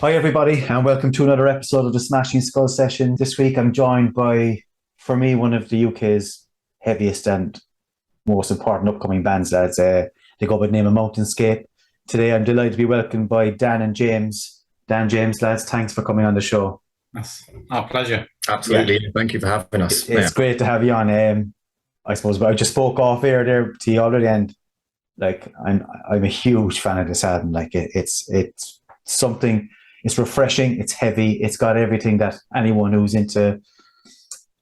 Hi, everybody, and welcome to another episode of the Smashing Skull Session. This week, I'm joined by, for me, one of the UK's heaviest and most important upcoming bands, lads. They go by the name of Mountainscape. Today, I'm delighted to be welcomed by Dan and James. Dan, James, lads, thanks for coming on the show. That's our pleasure. Absolutely. Yeah. Thank you for having us. It's great to have you on. I suppose I just spoke off air there to you already, and I'm a huge fan of this album. It's something. It's refreshing. It's heavy. It's got everything that anyone who's into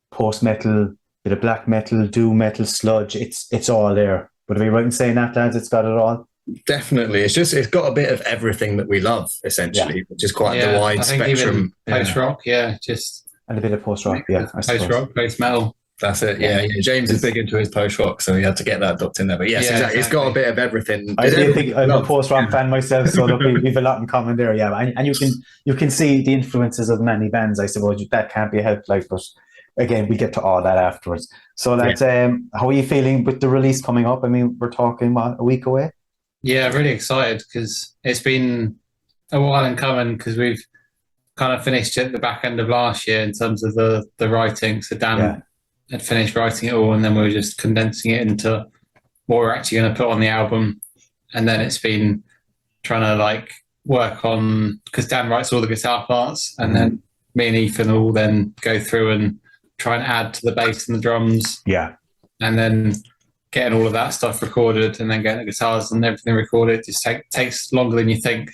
post metal, bit of black metal, doom metal, sludge. It's all there. Would I be right in saying that, lads? It's got it all. Definitely. It's got a bit of everything that we love, essentially, which is quite the wide spectrum. Post rock, just and a bit of post rock, post rock, post metal. That's it. Yeah. James is big into his post rock, so he had to get that ducked in there. But yes, exactly. It's got a bit of everything. I'm a post rock fan myself, so look, we've a lot in common there. Yeah, and you can see the influences of many bands. I suppose that can't be helped. But again, we get to all that afterwards. So lads, how are you feeling with the release coming up? I mean, we're talking a week away. Yeah, really excited because it's been a while in coming because we've kind of finished at the back end of last year in terms of the writing. So Dan had finished writing it all, and then we were just condensing it into what we're actually going to put on the album. And then it's been trying to work on, because Dan writes all the guitar parts, and then me and Ethan will then go through and try and add to the bass and the drums. Yeah. And then getting all of that stuff recorded and then getting the guitars and everything recorded just takes longer than you think.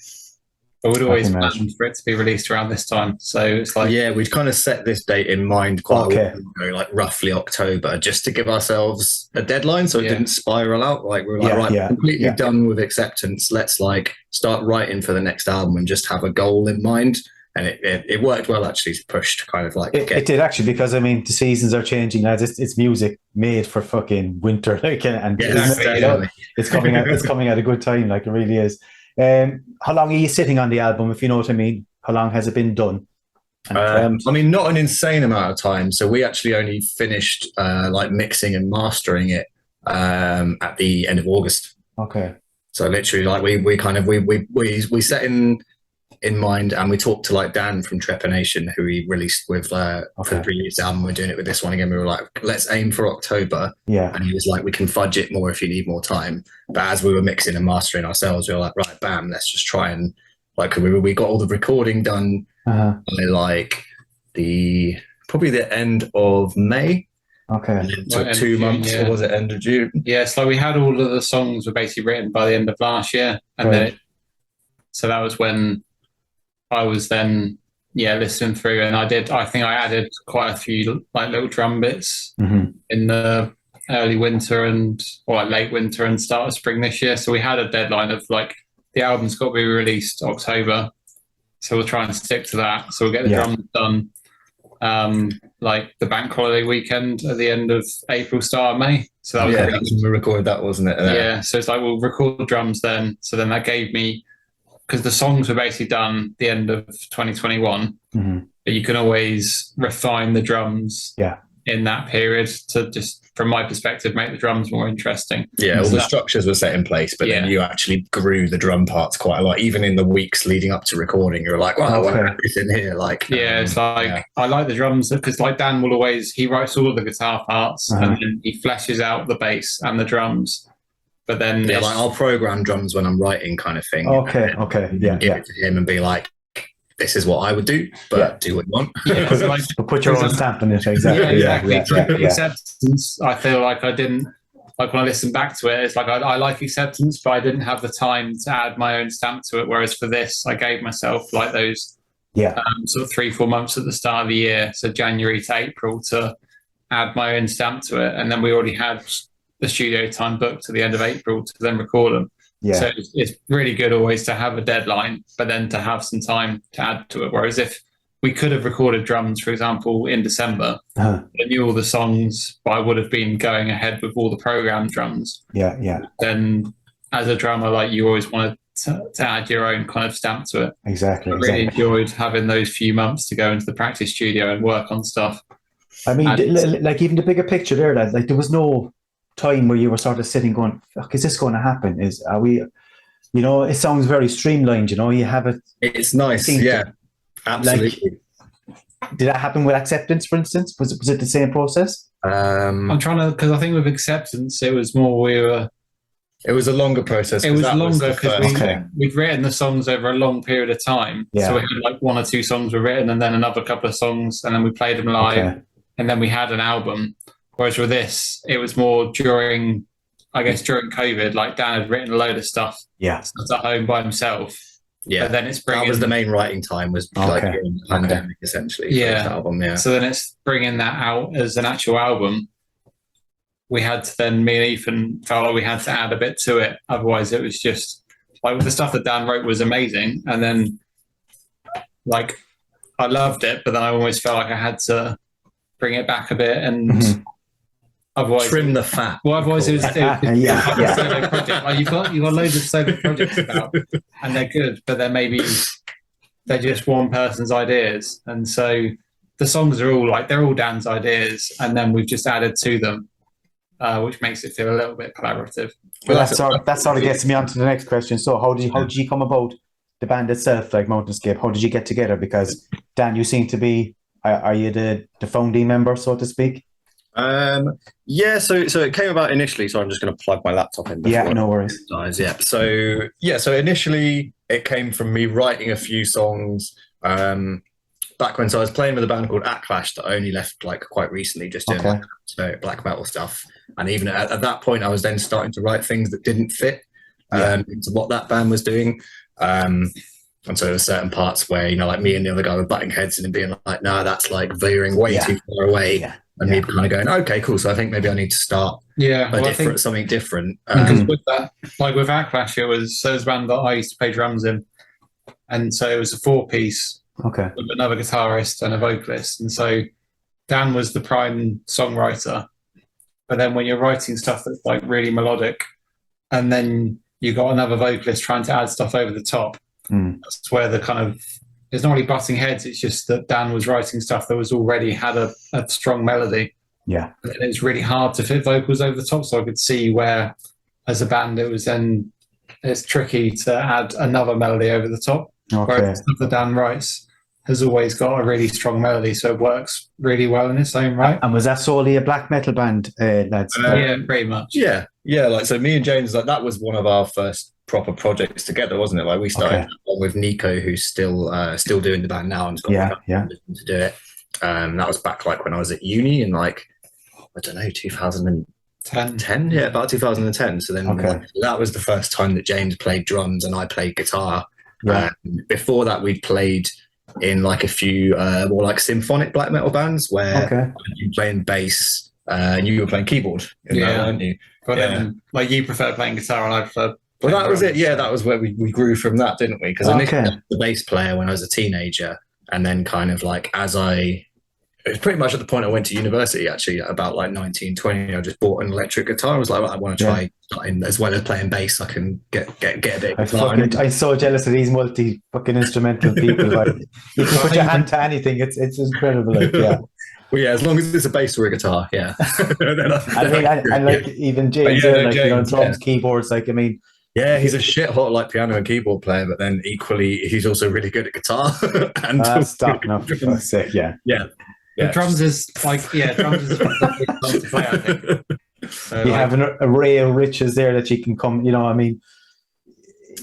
But we'd always planned for it to be released around this time. So it's we'd kind of set this date in mind quite a while ago, roughly October, just to give ourselves a deadline so it didn't spiral out. We were completely done with acceptance. Let's start writing for the next album and just have a goal in mind. And it worked well, actually, to push to kind of it did, actually, because I mean the seasons are changing, lads. It's music made for fucking winter, it's coming at a good time, it really is. How long are you sitting on the album, if you know what I mean? How long has it been done? I mean, not an insane amount of time. So we actually only finished mixing and mastering it at the end of August. Okay. So literally, we set in mind, and we talked to Dan from Trepanation, who he released with for the previous album. We're doing it with this one again. We were like, let's aim for October. Yeah. And he was like, we can fudge it more if you need more time. But as we were mixing and mastering ourselves, we were like, right, bam, let's just try and we got all the recording done by probably the end of May. Okay. And it took 2 months, or was it end of June? Yeah, so we had all of the songs were basically written by the end of last year, and then so that was when I was then listening through, and I think I added quite a few little drum bits in the early winter or late winter and start of spring this year. So we had a deadline of the album's got to be released October, so we'll try and stick to that. So we'll get the drums done the bank holiday weekend at the end of April, start of May. So that was that's when we recorded that, wasn't it? Yeah. So it's we'll record the drums then. So then that gave me, because the songs were basically done the end of 2021, but you can always refine the drums in that period to just, from my perspective, make the drums more interesting. Yeah, all the structures were set in place, but then you actually grew the drum parts quite a lot. Even in the weeks leading up to recording, you're like, wow, everything here. I like the drums because Dan will always, he writes all of the guitar parts and then he fleshes out the bass and the drums. But then I'll program drums when I'm writing, kind of thing. Okay. Give it to him and be like, this is what I would do, but do what you want. Put your own stamp on it. Exactly. Acceptance, I feel like I didn't, when I listen back to it, it's I like Acceptance, but I didn't have the time to add my own stamp to it. Whereas for this, I gave myself those sort of 3-4 months at the start of the year, so January to April, to add my own stamp to it. And then we already had the studio time booked to the end of April to then record them. Yeah. So it's really good always to have a deadline, but then to have some time to add to it. Whereas if we could have recorded drums, for example, in December, I knew all the songs, but I would have been going ahead with all the programmed drums. Yeah. Then as a drummer, you always wanted to add your own kind of stamp to it. Exactly. I really enjoyed having those few months to go into the practice studio and work on stuff. I mean, even the bigger picture there, there was no time where you were sort of sitting going, fuck, is this going to happen? You know, it sounds very streamlined. You know, you have it. It's nice. Yeah, absolutely. Like, did that happen with Acceptance, for instance? Was it the same process? I'm trying to, because I think with Acceptance, it was more it was a longer process. It was longer because we'd written the songs over a long period of time. Yeah. So we had like 1 or 2 songs were written, and then another couple of songs, and then we played them live, and then we had an album. Whereas with this, it was more during COVID. Like Dan had written a load of stuff. Yeah. At home by himself. Yeah. But then it's bringing. That was the main writing time. Was like during the pandemic, essentially. Yeah. For this album. Yeah. So then it's bringing that out as an actual album. We had to then, me and Ethan felt like we had to add a bit to it. Otherwise, it was just like the stuff that Dan wrote was amazing. And then, like, I loved it, but then I always felt like I had to bring it back a bit and otherwise trim the fat. Well, otherwise it was like a solo project. Like you've got loads of solo projects about, and they're good, but they're just one person's ideas. And so the songs are all they're all Dan's ideas, and then we've just added to them. Which makes it feel a little bit collaborative. Well, that sort of gets me on to the next question. So how did you come about the band itself, like Mountainscape? How did you get together? Because Dan, you seem to be, are you the founding member, so to speak? Yeah, so it came about initially, so I'm just going to plug my laptop in. Yeah, no worries. Yeah, so initially it came from me writing a few songs, back when, so I was playing with a band called Clash that I only left like quite recently, just doing black metal stuff. And even at that point, I was then starting to write things that didn't fit into what that band was doing. And so there were certain parts where, like me and the other guy were butting heads and being like, no, that's like veering way too far away. Yeah. And me kind of going, okay, cool. So I think maybe I need to start something different. Because with that, like with Clash, it was a band that I used to play drums in. And so it was a 4-piece. Okay. With another guitarist and a vocalist. And so Dan was the prime songwriter. But then when you're writing stuff that's like really melodic, and then you got another vocalist trying to add stuff over the top, that's where the kind of, it's not really butting heads, it's just that Dan was writing stuff that was already had a strong melody. Yeah. And it was really hard to fit vocals over the top. So I could see where, as a band, it's tricky to add another melody over the top. Okay. Whereas the stuff that Dan writes has always got a really strong melody, so it works really well in its own right. And was that solely a black metal band, lads? Yeah, pretty much. Yeah. Like, so me and James, like, that was one of our first proper projects together, wasn't it? Like, we started with Nico, who's still doing the band now, and's got to do it. That was back like when I was at uni in like, I don't know, 2010. Yeah, about 2010. So then that was the first time that James played drums and I played guitar. Yeah. Before that, we'd played in like a few more like symphonic black metal bands where you were playing bass and you were playing keyboard. Weren't you? But then, like, you prefer playing guitar and I prefer. Well, that was it. Yeah, that was where we grew from that, didn't we? Because initially I was the bass player when I was a teenager, and then kind of like it was pretty much at the point I went to university, actually, at about like 19, 20. I just bought an electric guitar. I was like, I want to try, as well as playing bass, I can get a bit of I'm so jealous of these multi-instrumental people. Like, you can put your hand to anything. It's incredible. Like, yeah. Well, yeah, as long as it's a bass or a guitar, yeah. and like even James, drums, keyboards, like, I mean. Yeah, he's a shit hot like piano and keyboard player, but then equally he's also really good at guitar. And stop now, for fuck's sake, yeah. The drums is like, drums is fun to play, I think. So, you have an array of riches there that you can come, I mean.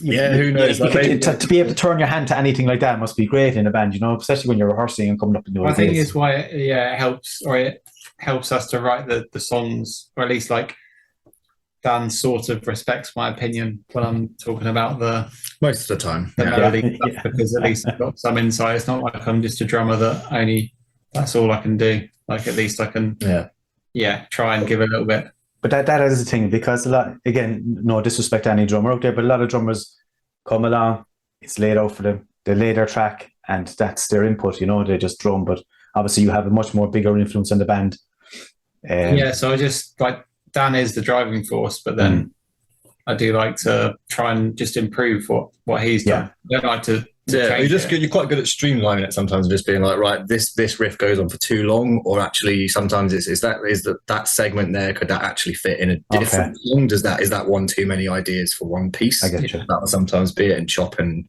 Who knows? To be able to turn your hand to anything like that must be great in a band, especially when you're rehearsing and coming up with new ideas. I think it's why it helps us to write the songs, or at least like Dan sort of respects my opinion when I'm talking about most of the time melody stuff, because at least I've got some insight. It's not like I'm just a drummer that's all I can do. Like, at least I can try and give a little bit. But that is the thing, because a lot, again, no disrespect to any drummer out there, but a lot of drummers come along, it's laid out for them, they lay their track, and that's their input, they just drum. But obviously you have a much more bigger influence on the band. So I just, like, Dan is the driving force, but then I do like to try and just improve what he's done. I don't like to Yeah, you're quite good at streamlining it sometimes, just being like, right, this riff goes on for too long, or actually sometimes is that segment there, could that actually fit in a different song? Is that one too many ideas for one piece? I get you. That will sometimes be it, and chop and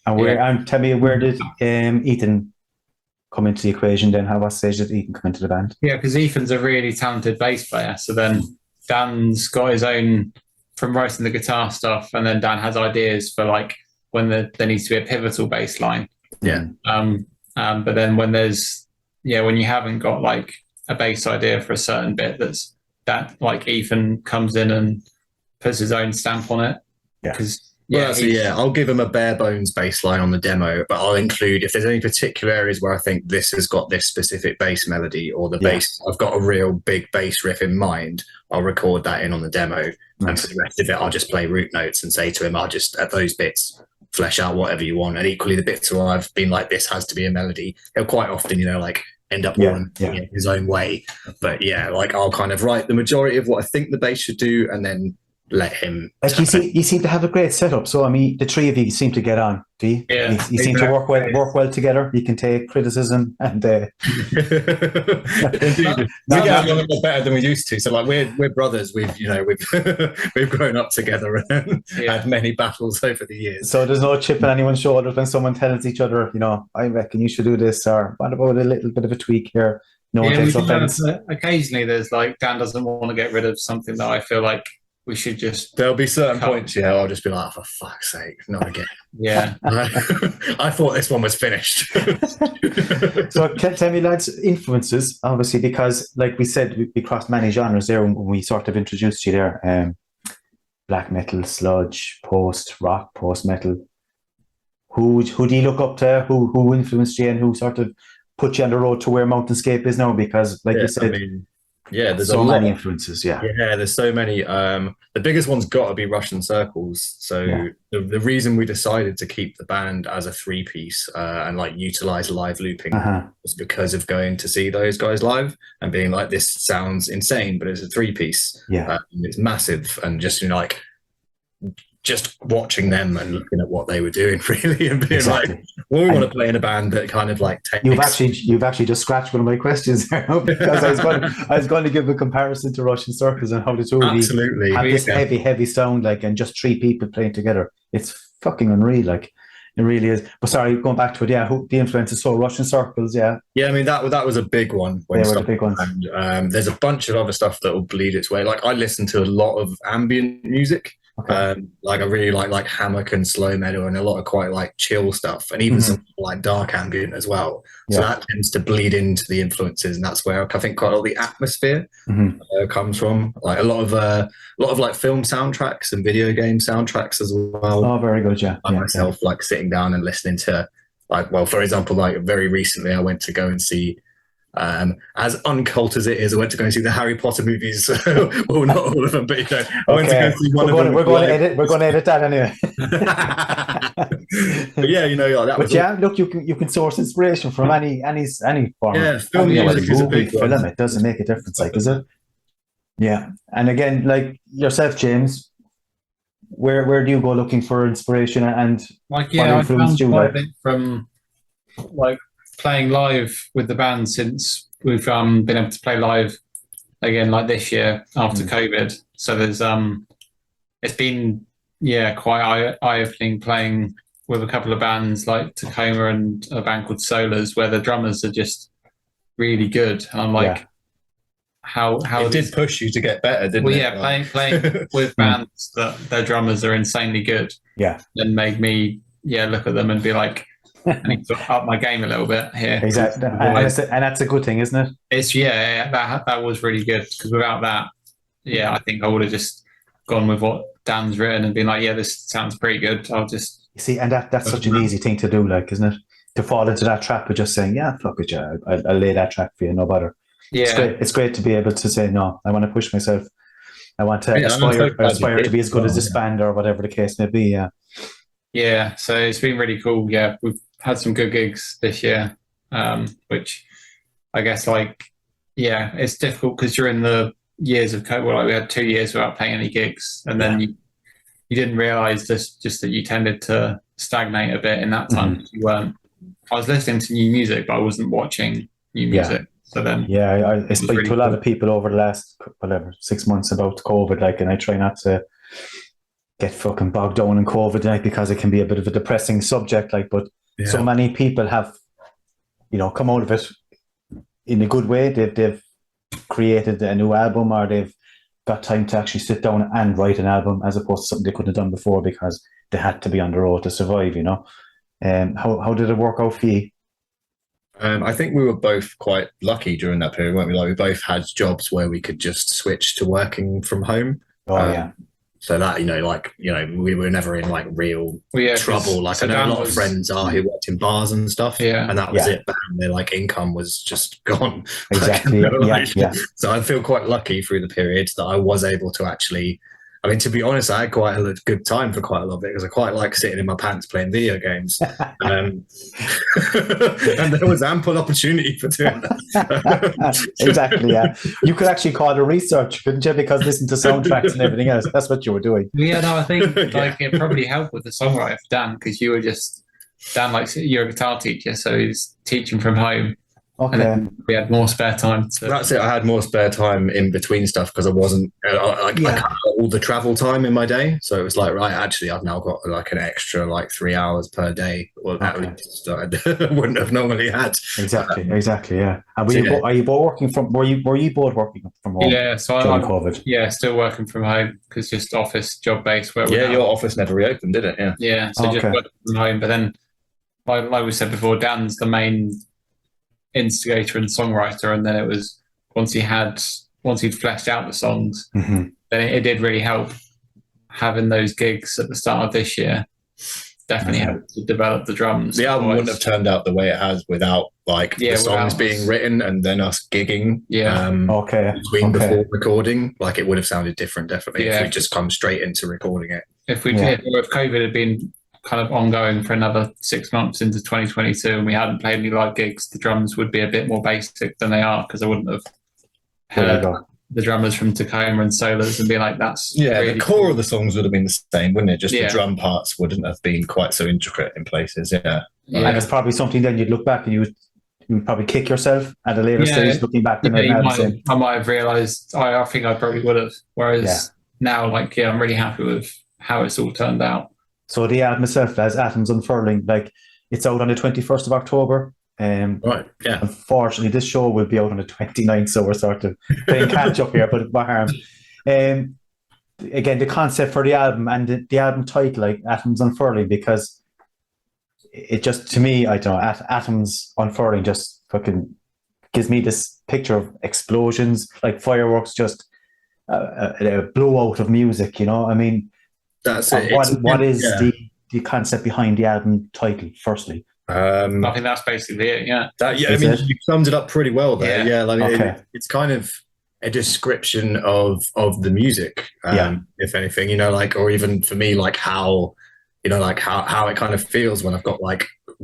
And tell me, where did Ethan come into the equation then? What stage did Ethan come into the band? Yeah, because Ethan's a really talented bass player. So then Dan's got his own from writing the guitar stuff, and then Dan has ideas for like when there needs to be a pivotal bass line. Yeah. But then when when you haven't got like a bass idea for a certain bit, that like Ethan comes in and puts his own stamp on it. Yeah. Because I'll give him a bare bones bass line on the demo, but I'll include, if there's any particular areas where I think this has got this specific bass melody, or the bass, I've got a real big bass riff in mind, I'll record that in on the demo. Nice. And for the rest of it, I'll just play root notes and say to him, I'll just, at those bits, flesh out whatever you want. And equally, the bits where I've been like, this has to be a melody, he'll quite often, end up in his own way. But I'll kind of write the majority of what I think the bass should do, and then let him. Like you seem to have a great setup. So I mean, the three of you seem to get on. Do you? Yeah, you seem to work well together. You can take criticism and. Indeed, we get along a lot better than we used to. So like we're brothers. We've we've grown up together and had many battles over the years. So there's no chip on anyone's shoulder when someone tells each other, I reckon you should do this, or what about a little bit of a tweak here. No one takes offense. Occasionally, there's like Dan doesn't want to get rid of something that I feel like we should just. There'll be certain points, I'll just be like, for fuck's sake, not again. Yeah. I thought this one was finished. So tell me, lads, influences, obviously, because like we said, we crossed many genres there when we sort of introduced you there. Black metal, sludge, post-rock, post-metal. Who do you look up to? Who influenced you, and who sort of put you on the road to where Mountainscape is now? Because like you said... there's so many influences. Yeah, there's so many. The biggest one's got to be Russian Circles. So the reason we decided to keep the band as a 3-piece and like utilize live looping was because of going to see those guys live and being like, this sounds insane, but it's a 3-piece. Yeah, it's massive, and just watching them and looking at what they were doing, really, and being like, we want to play in a band that kind of like takes... You've actually just scratched one of my questions there, because I was going to give a comparison to Russian Circles and how the two absolutely have this heavy sound, like, and just 3 people playing together. It's fucking unreal, like. It really is. But sorry, going back to it, who the influences? So Russian Circles, I mean that was a big one. They were the big ones. And, there's a bunch of other stuff that will bleed its way. Like I listen to a lot of ambient music. Okay. Like I really like hammock and slow metal and a lot of quite like chill stuff, and even some like dark ambient as well. So that tends to bleed into the influences, and that's where I think quite a lot of the atmosphere comes from. Like a lot of like film soundtracks and video game soundtracks as well. Oh, very good, Myself like sitting down and listening to for example, like very recently I went to go and see. As uncult as it is, I went to go and see the Harry Potter movies. Well, not all of them, but I went to go see one of them. We're going to edit that anyway. But that was. But look, you can source inspiration from any form. Yeah, film music is a big film. It doesn't make a difference, like, does it? Yeah, and again, like yourself, James, where do you go looking for inspiration, and what influenced you? From like playing live with the band since we've been able to play live again, like this year after COVID. So there's it's been quite eye-opening playing with a couple of bands like Tacoma and a band called Solars, where the drummers are just really good. And I'm like, how it did push you to get better, didn't it? Playing with bands that their drummers are insanely good. Yeah, then made me look at them and be like, I need to up my game a little bit here. Exactly, and that's a good thing, isn't it? It's that was really good, because without that, I think I would have just gone with what Dan's written and been like, this sounds pretty good. I'll just see, and that's such an easy thing to do, like, isn't it? To fall into that trap of just saying, fuck it, I'll lay that track for you, no bother. Yeah, it's great to be able to say, no, I want to push myself. I want to aspire to be as good as this band, or whatever the case may be. Yeah, so it's been really cool. Yeah, we've had some good gigs this year, which I guess it's difficult because during the years of COVID, we had 2 years without playing any gigs, and then you didn't realise just that you tended to stagnate a bit in that time. You weren't. I was listening to new music, but I wasn't watching new music. So then, I speak really to a lot of people over the last 6 months about COVID, and I try not to get fucking bogged down in COVID, because it can be a bit of a depressing subject, but so many people have, come out of it in a good way. They've created a new album, or they've got time to actually sit down and write an album, as opposed to something they couldn't have done before because they had to be on the road to survive. How did it work out for you? I think we were both quite lucky during that period, weren't we? We both had jobs where we could just switch to working from home. So that, we were never in real trouble. I know a lot of friends who worked in bars and stuff. And that was it. Bam, their income was just gone. Exactly. So I feel quite lucky through the periods that I was able to actually, to be honest, I had quite a good time for quite a lot of it, because I quite like sitting in my pants playing video games. And there was ample opportunity for doing that. Exactly, yeah. You could actually call it research, couldn't you? Because listen to soundtracks and everything else. That's what you were doing. Yeah, no, I think it probably helped with the songwriter for Dan, because you were Dan, you're a guitar teacher, so he's teaching from home. Okay. And we had more spare time. That's it. I had more spare time in between stuff because I wasn't. I cut out all the travel time in my day, so it was actually, I've now got an extra 3 hours per day. Well, that I wouldn't have normally had. Exactly. Yeah. And are you both working from? Were you both working from home? Yeah. So during COVID. Yeah, still working from home, because just office job based. Your office never reopened, did it? Yeah. Yeah. So just working from home, but then, like we said before, Dan's the main instigator and songwriter, and then it was once he'd fleshed out the songs, then it did really help having those gigs at the start of this year. Definitely helped to develop the drums. The album wouldn't have turned out the way it has without the songs being written and then us gigging before recording. It would have sounded different, definitely, if we just come straight into recording it. If COVID had been kind of ongoing for another 6 months into 2022 and we hadn't played any live gigs, the drums would be a bit more basic than they are, because I wouldn't have heard the drummers from Tacoma and solos and be like, that's really the core of the songs would have been the same, wouldn't it? Just the drum parts wouldn't have been quite so intricate in places. And it's probably something then you'd look back and you would probably kick yourself at a later stage looking back. I might have realised, I think I probably would have, whereas now I'm really happy with how it's all turned out. So the album itself, as Atoms Unfurling, it's out on the 21st of October. Right, yeah. Unfortunately, this show will be out on the 29th, so we're sort of playing catch up here, but what harm. Again, the concept for the album and the album title, Atoms Unfurling, because it just, to me, I don't know, Atoms Unfurling just fucking gives me this picture of explosions, fireworks, just a blowout of music, That's it. What is the concept behind the album title, firstly? I think that's basically it, you summed it up pretty well there. It's kind of a description of the music, if anything, or even for me, how it kind of feels when I've got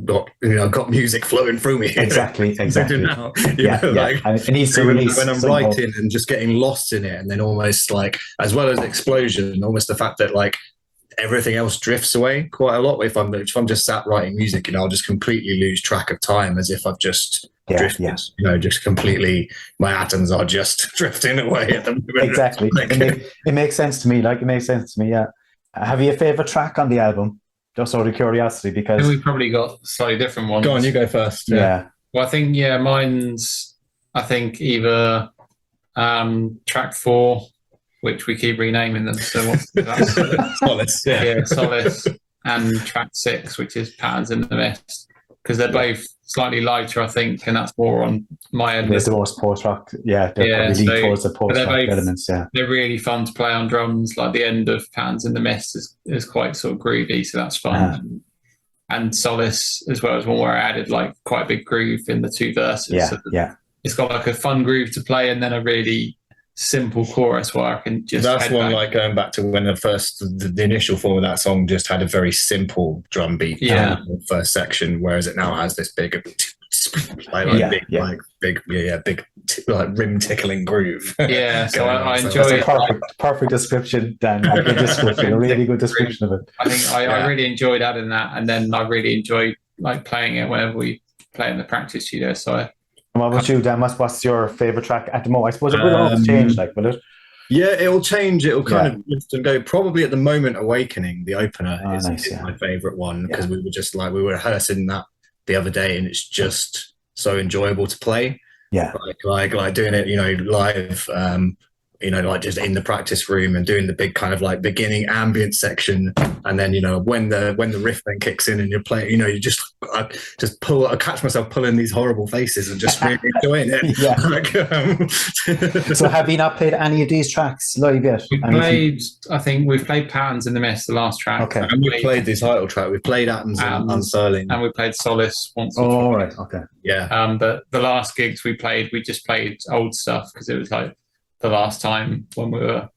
got music flowing through me. Exactly. Now, it needs to release when I'm writing and just getting lost in it, and then almost as well as explosion, almost the fact that everything else drifts away quite a lot. If I'm just sat writing music, I'll just completely lose track of time, as if I've just drifted. Just completely, my atoms are just drifting away at the moment. Exactly. It makes sense to me. It makes sense to me. Yeah. Have you a favorite track on the album? Just out of curiosity, because we've probably got slightly different ones. Go on, you go first. Yeah. Well, I think mine's either track 4, which we keep renaming them. So what's that? Solace. Solace, and track 6, which is Patterns in the Mist, because they're both slightly lighter, I think, and that's more on my end. There's the most post-rock. They're probably lean towards the post-rock elements. Yeah, they're really fun to play on drums. The end of Patterns in the Mist is quite sort of groovy, so that's fun. And Solace as well as one where I added quite a big groove in the 2 verses. It's got a fun groove to play, and then a really simple chorus where I can just. That's one going back to when the initial form of that song just had a very simple drum beat. The first section, whereas it now has this big big like rim tickling groove. Yeah, so I enjoy. That's a perfect description, Dan. A good description, a really good description of it. I think I really enjoyed adding that, and then I really enjoyed like playing it whenever we play in the practice studio. So, and what about you, Dan? What's your favorite track at the moment? I suppose it will always change, like, will it? Yeah, it'll change. It'll kind of lift and go. Probably at the moment, Awakening, the opener, is my favorite one, because we were just like, we were rehearsing that the other day, and it's just so enjoyable to play. Yeah, like doing it, live. Like just in the practice room and doing the big kind of like beginning ambient section, and then when the riff then kicks in and you're playing, I catch myself pulling these horrible faces and just really enjoying it. So have you not played any of these tracks live yet? I think we've played Patterns in the Mist, the last track. Okay, and we played the title track. We played Atoms Unfurling, and we played Solace once. Oh, right, okay, yeah. But the last gigs we just played old stuff, because it was like the last time when we were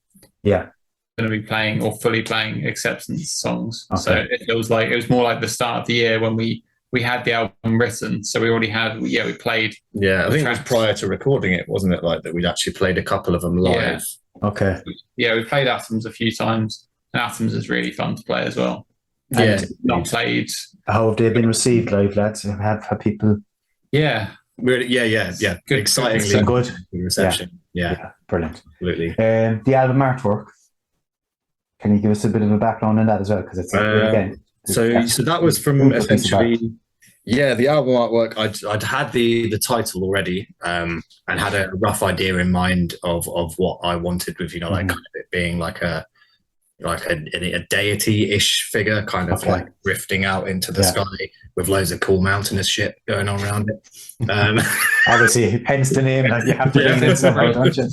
going to be playing or fully playing acceptance songs. Okay. So it was more like the start of the year when we had the album written. So we already had, we played. Yeah, I think it was prior to recording it, wasn't it? Like that we'd actually played a couple of them live. Yeah. Okay. Yeah, we played Atoms a few times. And Atoms is really fun to play as well. Yeah. Not played. How have they been received live, lads? Have people? Yeah. Really, yeah. Good, excitingly good reception. Yeah, brilliant. Absolutely. The album artwork. Can you give us a bit of a background on that as well? Because it's so that was from essentially, the album artwork. I'd had the title already, and had a rough idea in mind of what I wanted with like kind of it being like a deity-ish figure, kind of like drifting out into the sky with loads of cool mountainous shit going on around it. Obviously, hence the name. Like you have to bring in somehow, don't you?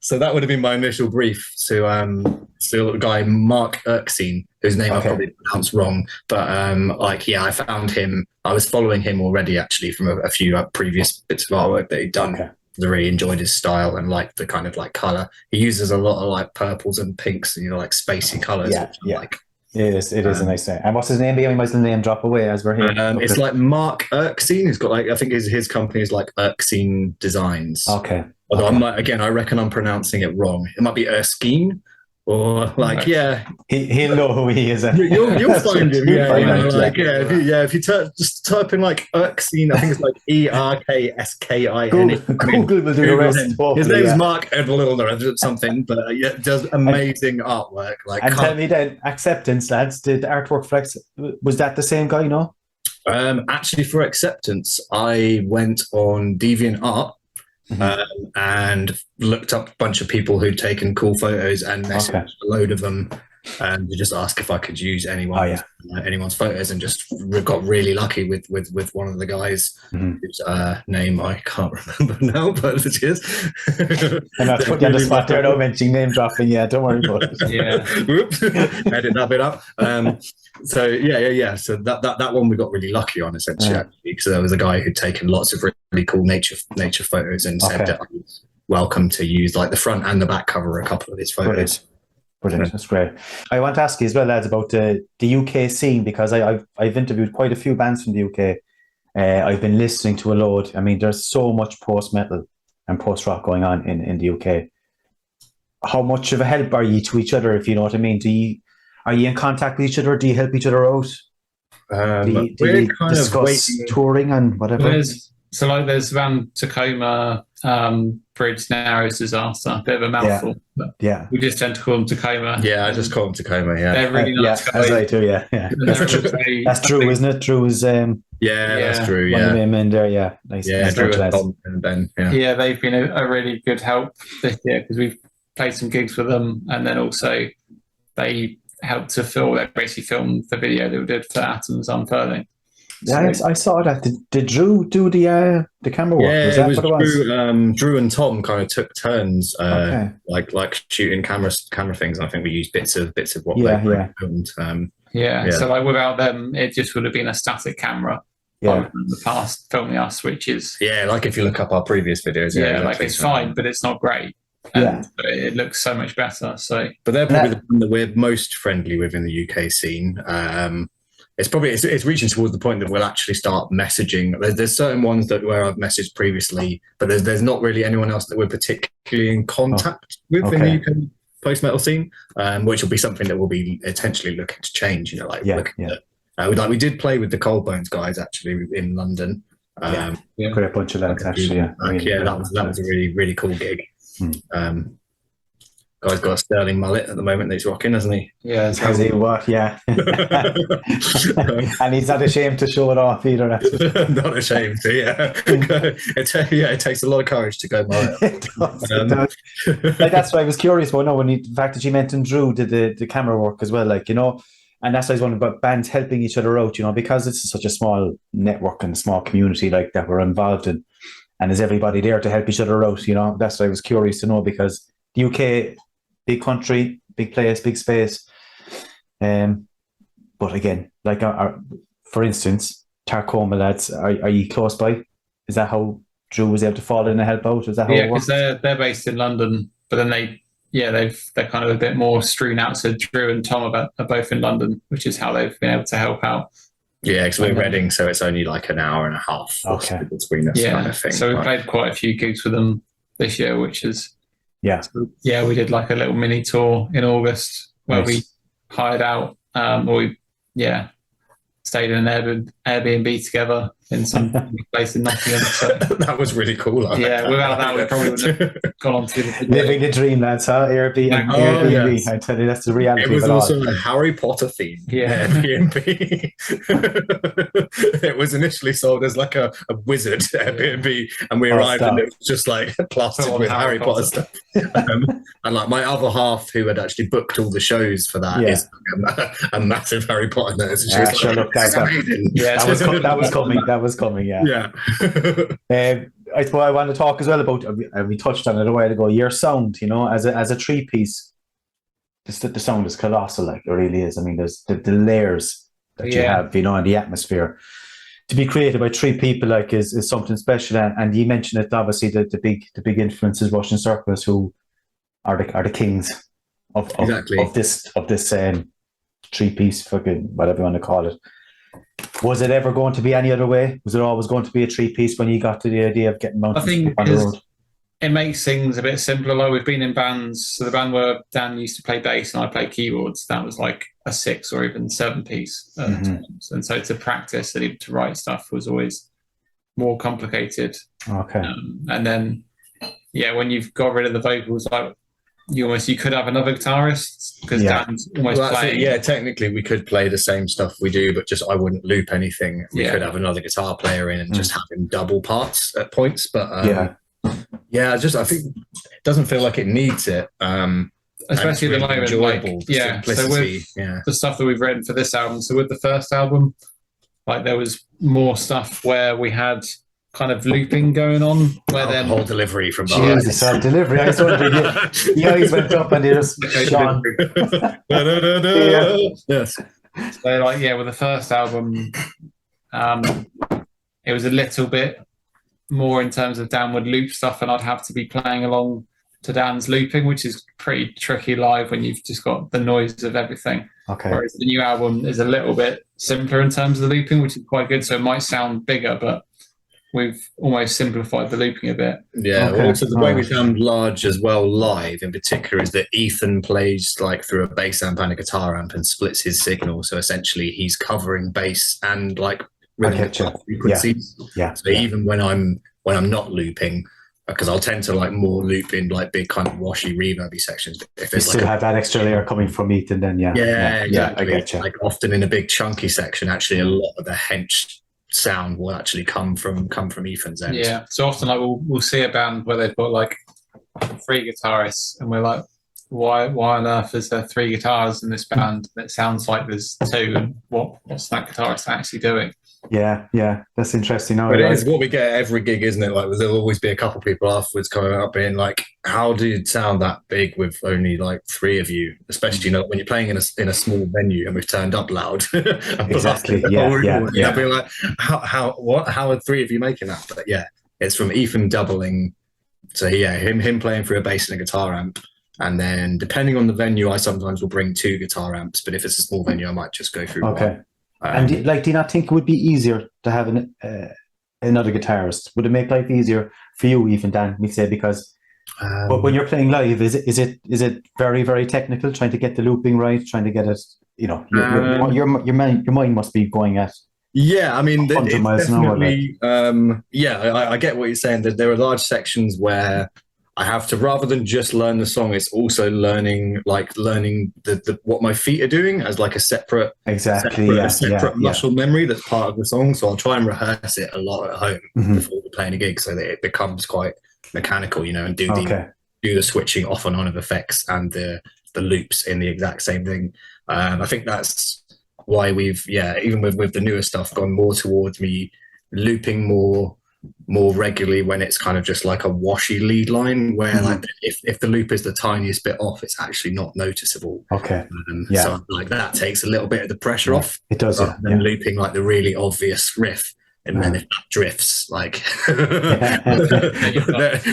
So that would have been my initial brief to a guy Mark Erskine, whose name I probably pronounced wrong, but I found him. I was following him already, actually, from a few previous bits of artwork that he'd done. Okay. I really enjoyed his style and like the kind of like color. He uses a lot of like purples and pinks, like spacey colors. Like. It is a nice name. And what's his name? We might as well name drop away as we're here. It's like Mark Erskine. He's got like, I think his company is like Erskine Designs. Okay. Although I reckon I'm pronouncing it wrong. It might be Erskine. Or like, he'll know who he is. You'll find him. If you just type in like Erskine, I think it's like ERKSKIN. Google will do the rest. His name's Mark Edwilner or something, but does amazing artwork. Like, and tell me then, Acceptance, lads, did Artwork Flex, was that the same guy? No. Actually, for Acceptance, I went on DeviantArt. And looked up a bunch of people who'd taken cool photos and messaged a load of them, and just asked if I could use anyone's photos, and just got really lucky with one of the guys whose name I can't remember now, but it is. And that's put you on the spot there, no mentioning name dropping. Yeah, don't worry about it. Whoops, edit that bit up. So so that one we got really lucky on, essentially, actually, because there was a guy who'd taken lots of really cool nature photos and said that I was welcome to use like the front and the back cover of a couple of his photos. Brilliant. That's great. I want to ask you as well, lads, about the UK scene, because I've interviewed quite a few bands from the UK. I've been listening to a load. I mean, there's so much post-metal and post-rock going on in the UK. How much of a help are you to each other, if you know what I mean? Are you in contact with each other? Do you help each other out? Do you discuss touring and whatever? There's around Tacoma, Bridge Narrows Disaster, a bit of a mouthful. Yeah. We just tend to call them Tacoma. Yeah, I just call them Tacoma, yeah. They're really nice guys. As I do, yeah. That's Drew, isn't it? Drew is... that's Drew, one of the men there, yeah. Nice. Yeah, Drew and Tom and Ben, yeah. They've been a really good help this year, because we've played some gigs with them, and then also they helped to basically film the video that we did for Atoms Unfurling. Yeah, I saw that. Did Drew do the camera work? Yeah, was that what it was? Drew and Tom kind of took turns, like shooting camera things. And I think we used bits of what they filmed. So like without them, it just would have been a static camera. In the past filming us, which is like if you look up our previous videos, it's fine, but it's not great. And it looks so much better. So, but they're probably the one that we're most friendly with in the UK scene. it's reaching towards the point that we'll actually start messaging. There's certain ones where I've messaged previously, but there's not really anyone else that we're particularly in contact with in the UK post-metal scene, which will be something that we'll be potentially looking to change. We did play with the Cold Bones guys actually in London. Great bunch of lads actually. That was a really, really cool gig. Guy's got a sterling mullet at the moment that he's rocking, hasn't he? Yeah, has he? What? Yeah. And he's not ashamed to show it off either. Not ashamed to, yeah. It takes a lot of courage to go mullet. It does. Like, that's why I was curious about. The fact that you mentioned Drew did the camera work as well, like, and that's why I was wondering about bands helping each other out, because it's such a small network and a small community like that we're involved in, and is everybody there to help each other out? That's why I was curious to know, because the UK, big country, big place, big space. But again, like for instance, Tarcoma lads, are you close by? Is that how Drew was able to fall in and help out? Is that how it works? Because they're based in London, but then they're kind of a bit more strewn out. So Drew and Tom are both in London, which is how they've been able to help out. Yeah, because we're Reading, so it's only like an hour and a half between us, kind of thing. So we played quite a few gigs with them this year, which is we did like a little mini tour in August where we hired out, stayed in an Airbnb together in some place in Nottingham. So. That was really cool. Without that, we probably wouldn't have gone on to living the dream, lads, huh? Airbnb. Yes. I tell you, that's the reality. It was also a Harry Potter theme. Yeah. Airbnb. It was initially sold as like a wizard Airbnb, and we arrived and it was just like plastered with Harry Potter stuff. And like my other half, who had actually booked all the shows for that, is a massive Harry Potter nerd. So she was like, that was coming. Yeah. I suppose I want to talk as well about, we touched on it a while ago, your sound, as a three piece, the sound is colossal, like it really is. I mean, there's the layers that you have, and the atmosphere to be created by three people, like is something special. And you mentioned it, obviously the big influences, Russian Circus, who are the kings of this three piece, fucking whatever you want to call it. Was it ever going to be any other way? Was it always going to be a three piece when you got to the idea of getting Mountainscape on the road? It makes things a bit simpler. Like, we've been in bands, so the band where Dan used to play bass and I played keyboards, that was like a 6 or even 7 piece at times. And so to practice and even to write stuff was always more complicated. Okay. And then when you've got rid of the vocals, like you could have another guitarist, because Dan's almost playing. Yeah, technically we could play the same stuff we do, but just I wouldn't loop anything. We could have another guitar player in and just have him double parts at points. But I think it doesn't feel like it needs it. Especially at the moment, so with the stuff that we've written for this album. So with the first album, like there was more stuff where we had kind of looping going on, where then whole delivery from Jesus, delivery. I saw the the eyes went up and there's Sean. Yes. So with the first album, it was a little bit more in terms of downward loop stuff, and I'd have to be playing along to Dan's looping, which is pretty tricky live when you've just got the noise of everything. Okay. Whereas the new album is a little bit simpler in terms of the looping, which is quite good. So it might sound bigger, but we've almost simplified the looping a bit. Yeah. Okay. Also, the way we sound large as well live, in particular, is that Ethan plays like through a bass amp and a guitar amp and splits his signal. So essentially, he's covering bass and like rhythm frequencies. Yeah. So even when I'm not looping, because I'll tend to like more loop in like big kind of washy reverby sections. If you still have that extra layer coming from Ethan, then exactly. I get you. Like often in a big chunky section, actually a lot of the hench sound will actually come from Ethan's end. Yeah. So often like we'll see a band where they've got like 3 guitarists, and we're like, why on earth is there 3 guitars in this band? And it sounds like there's 2, and what's that guitarist actually doing? Yeah, that's interesting. But it is what we get at every gig, isn't it? Like there'll always be a couple of people afterwards coming up being like, how do you sound that big with only like 3 of you? Especially when you're playing in a small venue and we've turned up loud. Exactly. Yeah. Be like, how are 3 of you making that? But it's from Ethan doubling. So him playing through a bass and a guitar amp. And then depending on the venue, I sometimes will bring 2 guitar amps, but if it's a small venue, I might just go through one. And do you not think it would be easier to have another guitarist? Would it make life easier for you, even Dan? Me say, because but when you're playing live, is it very, very technical, trying to get the looping right, trying to get it? Your mind must be going at. Yeah, I mean, it's miles definitely. I get what you're saying. That there are large sections where I have to, rather than just learn the song, it's also learning the what my feet are doing as like a separate muscle memory that's part of the song. So I'll try and rehearse it a lot at home before we're playing a gig, so that it becomes quite mechanical, and do the switching off and on of effects and the loops in the exact same thing. I think that's why we've even with the newer stuff gone more towards me looping more regularly when it's kind of just like a washy lead line where like if the loop is the tiniest bit off, it's actually not noticeable. So like that takes a little bit of the pressure off. It does. Than looping like the really obvious riff. And then if that drifts, like,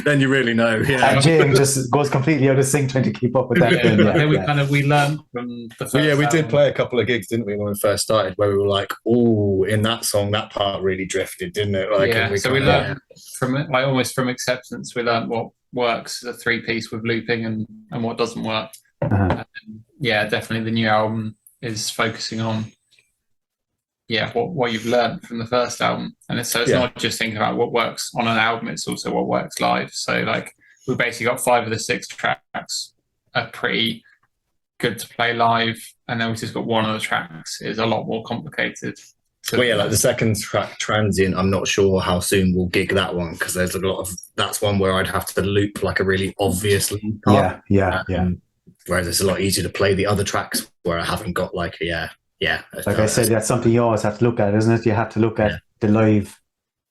then you really know. Yeah. And James just goes completely out of sync trying to keep up with that. We learned from the first we did play a couple of gigs, didn't we, when we first started, where we were like, oh, in that song, that part really drifted, didn't it? Like, we learned from it, like almost from Acceptance, we learned what works, the 3-piece with looping and what doesn't work. Definitely the new album is focusing on what you've learned from the first album, and it's not just thinking about what works on an album, it's also what works live. So like we basically got 5 of the 6 tracks are pretty good to play live, and then we've just got 1 of the tracks is a lot more complicated. Like the second track, Transient, I'm not sure how soon we'll gig that one, because there's a lot of, that's one where I'd have to loop like a really obvious lead part. Whereas it's a lot easier to play the other tracks where I haven't got like like I said, that's something you always have to look at, isn't it? You have to look at the live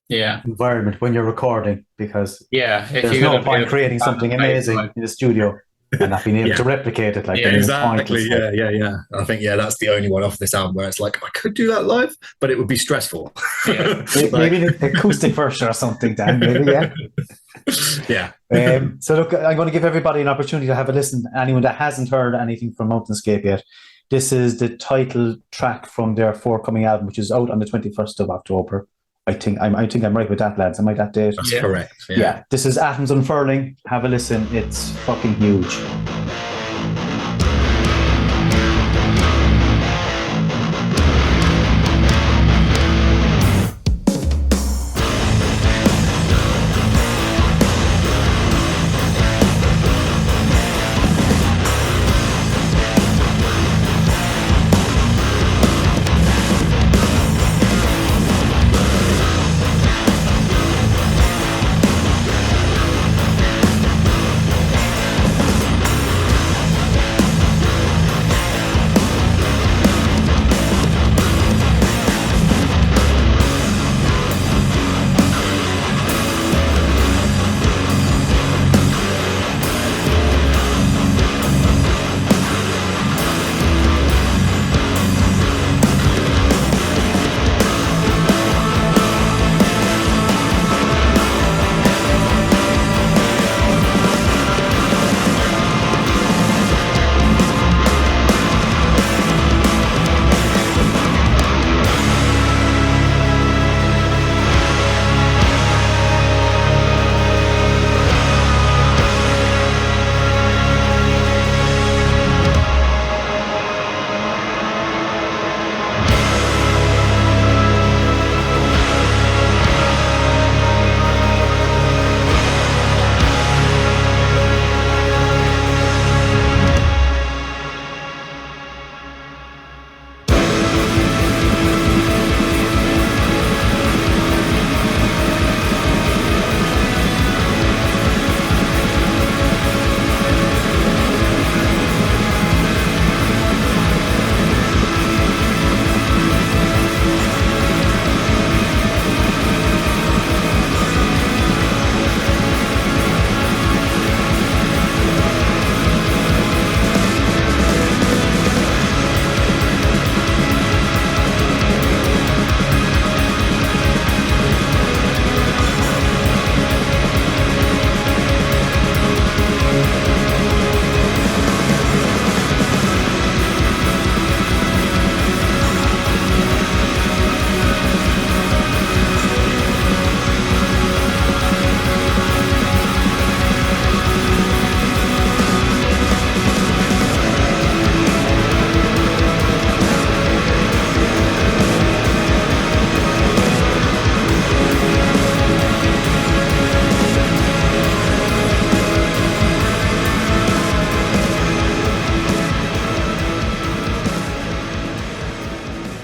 environment when you're recording, because there's no point creating something amazing in the studio and not being able to replicate it. Exactly. I think that's the only one off this album where it's like I could do that live, but it would be stressful. Maybe an acoustic version or something, Dan. So look, I'm going to give everybody an opportunity to have a listen. Anyone that hasn't heard anything from Mountainscape yet. This is the title track from their forthcoming album, which is out on the 21st of October. I think I'm right with that, lads. Am I that date? That's correct. This is Atoms Unfurling. Have a listen. It's fucking huge.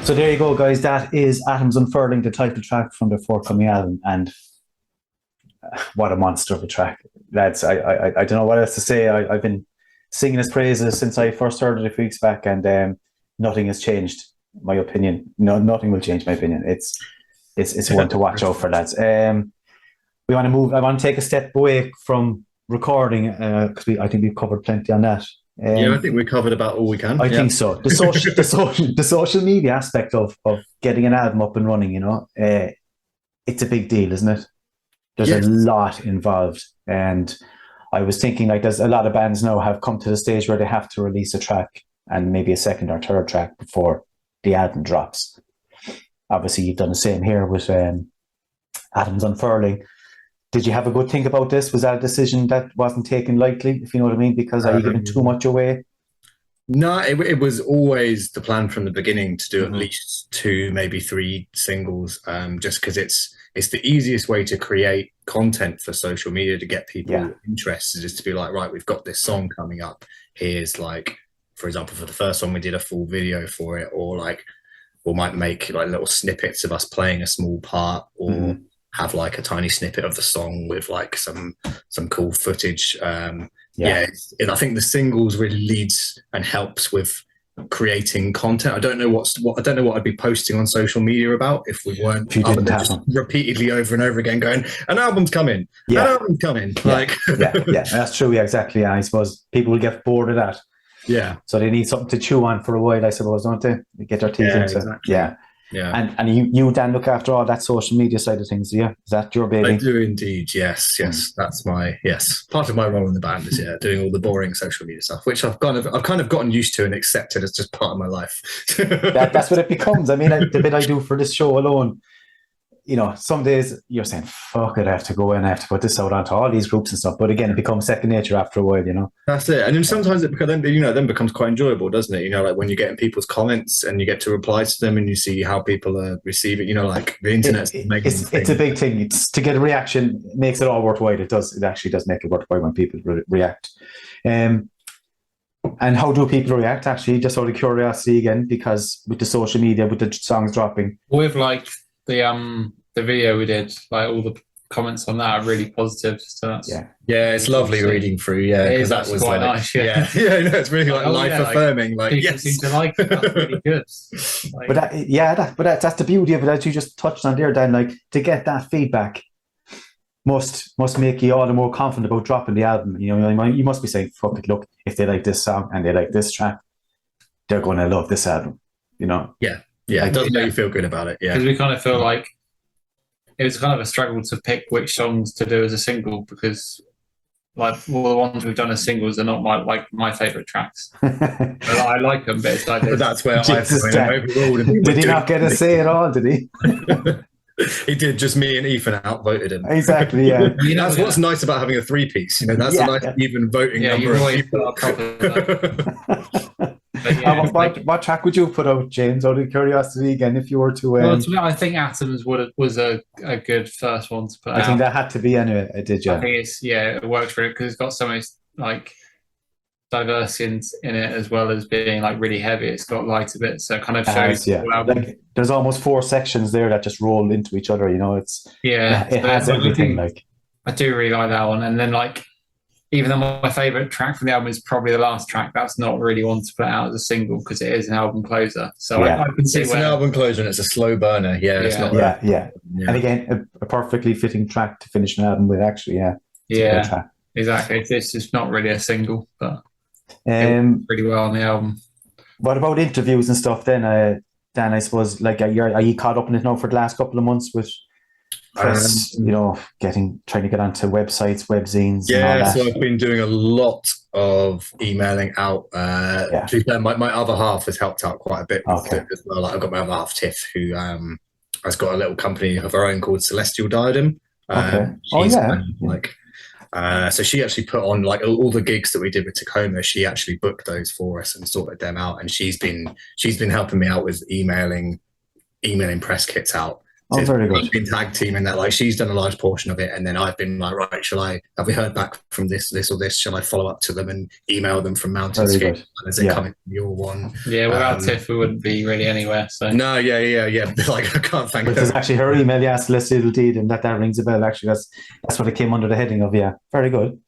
So there you go, guys. That is Atoms Unfurling, the title track from the forthcoming album, and what a monster of a track, lads! I don't know what else to say. I've been singing his praises since I first heard it a few weeks back, and nothing has changed. My opinion, no, nothing will change my opinion. It's one to watch out for, lads. We want to move. I want to take a step away from recording because I think we've covered plenty on that. Yeah, I think we covered about all we can. I think so. The social media aspect of getting an album up and running, it's a big deal, isn't it? There's a lot involved, and I was thinking like there's a lot of bands now have come to the stage where they have to release a track and maybe a second or third track before the album drops. Obviously, you've done the same here with Atoms Unfurling. Did you have a good think about this? Was that a decision that wasn't taken lightly, if you know what I mean? Because are you giving too much away? No, it was always the plan from the beginning to do at least 2, maybe 3 singles, just because it's the easiest way to create content for social media to get people interested, is to be like, right, we've got this song coming up. Here's like, for example, for the first one, we did a full video for it, or like we might make like little snippets of us playing a small part, or have like a tiny snippet of the song with like some cool footage. I think the singles really leads and helps with creating content. I don't know what I'd be posting on social media about if we weren't repeatedly over and over again going, an album's coming, an album's coming. That's true. Yeah, exactly. I suppose people will get bored of that. Yeah. So they need something to chew on for a while, I suppose, don't they? They get their teeth into. Exactly. Yeah. And you Dan, look after all that social media side of things, do you? Is that your baby? I do indeed, yes. That's part of my role in the band is doing all the boring social media stuff, which I've kind of gotten used to and accepted as just part of my life. That's what it becomes. I mean, the bit I do for this show alone, some days you're saying, fuck it, I have to go in, I have to put this out onto all these groups and stuff. But again, it becomes second nature after a while, That's it. And then sometimes it then becomes quite enjoyable, doesn't it? Like when you're getting people's comments and you get to reply to them and you see how people are receiving, like the internet's making it's a big thing. It's to get a reaction makes it all worthwhile. It actually does make it worthwhile when people react. And how do people react, actually? Just out of curiosity again, because with the social media, with the songs dropping. With like the video we did, like all the comments on that are really positive. So that's it's lovely reading through. Because that was quite like, nice. It's really like life affirming. Like people seem to like it. That's really good. But that's the beauty of it, that you just touched on there, Dan. Like to get that feedback must make you all the more confident about dropping the album. You must be saying, "Fuck it, look, if they like this song and they like this track, they're going to love this album." Yeah, it does make you feel good about it. Yeah, because we kind of feel like it was kind of a struggle to pick which songs to do as a single, because like all the ones we've done as singles are not my favourite tracks. I like them, but it's like but that's where overruled. Did he not get a say at all? Did he? He did. Just me and Ethan outvoted him. Exactly. Yeah. That's what's nice about having a 3-piece. That's a nice even voting number of people. What track would you put out, James, out of curiosity again, if you were to... I think Atoms was a good first one to put out. I think that had to be anyway. It did, yeah. I think it worked for it because it's got so much like diverse in it, as well as being like really heavy. It's got lighter bits, so it kind of shows. Like, there's almost 4 sections there that just roll into each other. It has everything. I do really like that one, and then like, even though my favourite track from the album is probably the last track, that's not really one to put out as a single because it is an album closer. So I can see it's an album closer and it's a slow burner. It's not. And again, a perfectly fitting track to finish an album with. Actually, exactly. It's just not really a single, but pretty well on the album. What about interviews and stuff then, Dan? I suppose like are you caught up in it now for the last couple of months with press, trying to get onto websites, webzines? So I've been doing a lot of emailing out. To be fair, my other half has helped out quite a bit with it as well. Like I've got my other half, Tiff, who has got a little company of her own called Celestial Diadem. So she actually put on like all the gigs that we did with Tacoma. She actually booked those for us and sorted them out, and she's been helping me out with emailing press kits out. Oh, very good. I've been tag teaming that. Like, she's done a large portion of it, and then I've been like, right, have we heard back from this or this? Shall I follow up to them and email them from Mountainscape? Is it coming from your one? Yeah, without Tiff, we wouldn't be really anywhere. So no, yeah. Like, I can't thank her. It's actually her email, yes, let's little deed, and that rings a bell. Actually, that's what it came under the heading of. Yeah, very good.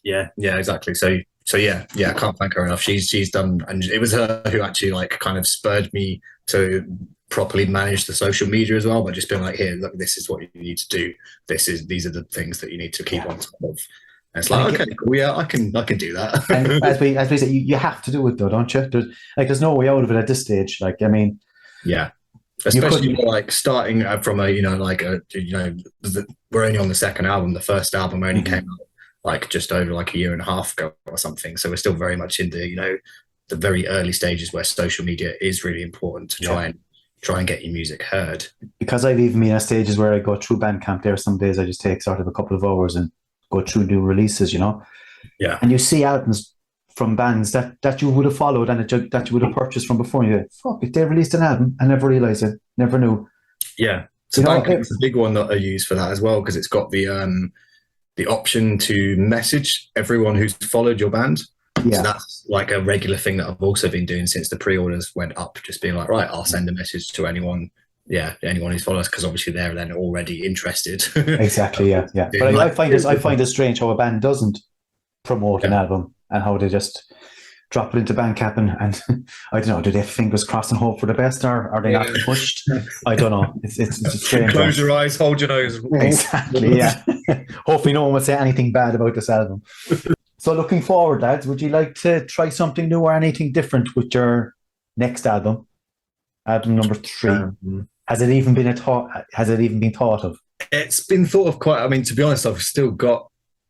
Yeah, exactly. So yeah, I can't thank her enough. She's done, and it was her who actually like kind of spurred me to properly manage the social media as well, by just being like, here, look, this is what you need to do. These are the things that you need to keep on top of. And it's like, okay, cool, yeah, I can do that. And as we say, you have to do it though, don't you? There's no way out of it at this stage. Like, I mean, yeah, especially like starting from we're only on the second album. The first album only came out like just over like a year and a half ago or something. So we're still very much in the the very early stages where social media is really important to try and get your music heard. Because I've even been at stages where I go through Bandcamp there. Some days I just take sort of a couple of hours and go through new releases, Yeah. And you see albums from bands that you would have followed and that you would have purchased from before. And you go, fuck, if they released an album, I never realised it, never knew. Yeah. So Bandcamp's a big one that I use for that as well, because it's got the option to message everyone who's followed your band. Yeah. So that's like a regular thing that I've also been doing since the pre-orders went up, just being like, right, I'll send a message to anyone who's followed us, because obviously they're then already interested. Exactly, yeah. But I find it strange how a band doesn't promote an album and how they just drop it into Bandcamp and I don't know, do they have fingers crossed and hope for the best, or are they not pushed? I don't know. It's strange. Close your eyes, hold your nose. Exactly, yeah. Hopefully no one will say anything bad about this album. So looking forward, lads, would you like to try something new or anything different with your next album number 3? Has it even been thought of? It's been thought of quite. I mean, to be honest, I've still got.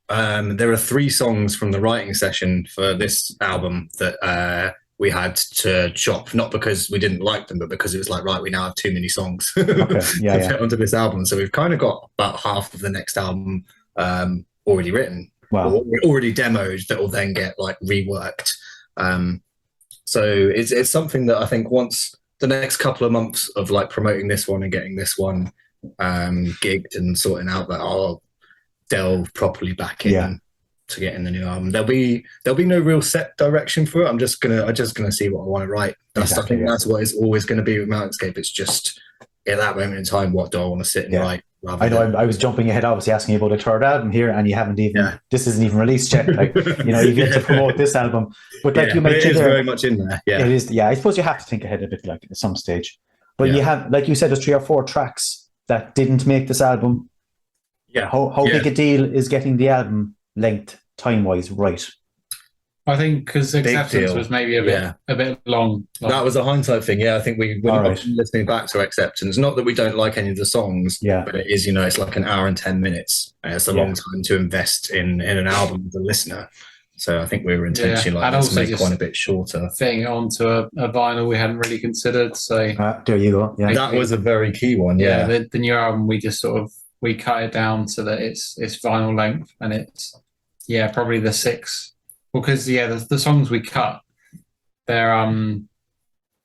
There are 3 songs from the writing session for this album that we had to chop, not because we didn't like them, but because it was like, right, we now have too many songs to fit onto this album. So we've kind of got about half of the next album already written. Wow. Already demoed that will then get like reworked. So it's something that I think once the next couple of months of like promoting this one and getting this one gigged and sorting out, that I'll delve properly back in to get in the new album. There'll be no real set direction for it. I'm just gonna see what I want to write. That's what it's always going to be with Mountainscape. It's just at that moment in time, what do I want to sit and write? I know I was jumping ahead, obviously asking you about the third album here, and you haven't even. This isn't even released yet. Like, you get to promote this album, but like you mentioned, it is very much in there. Yeah, it is. Yeah, I suppose you have to think ahead a bit, like at some stage. But you have, like you said, there's 3 or 4 tracks that didn't make this album. Yeah. How big a deal is getting the album length time wise right? I think because Acceptance was maybe a bit long. That was a hindsight thing. Yeah, I think when listening back to Acceptance, not that we don't like any of the songs, but it is, it's like an hour and 10 minutes. It's a long time to invest in an album as a listener. So I think we were intentionally to make one a bit shorter. Fitting it onto a vinyl we hadn't really considered. So there you go. Yeah, that was a very key one. Yeah, the new album, we just we cut it down so that it's vinyl length, and it's probably the 6. Well, because the songs we cut, they're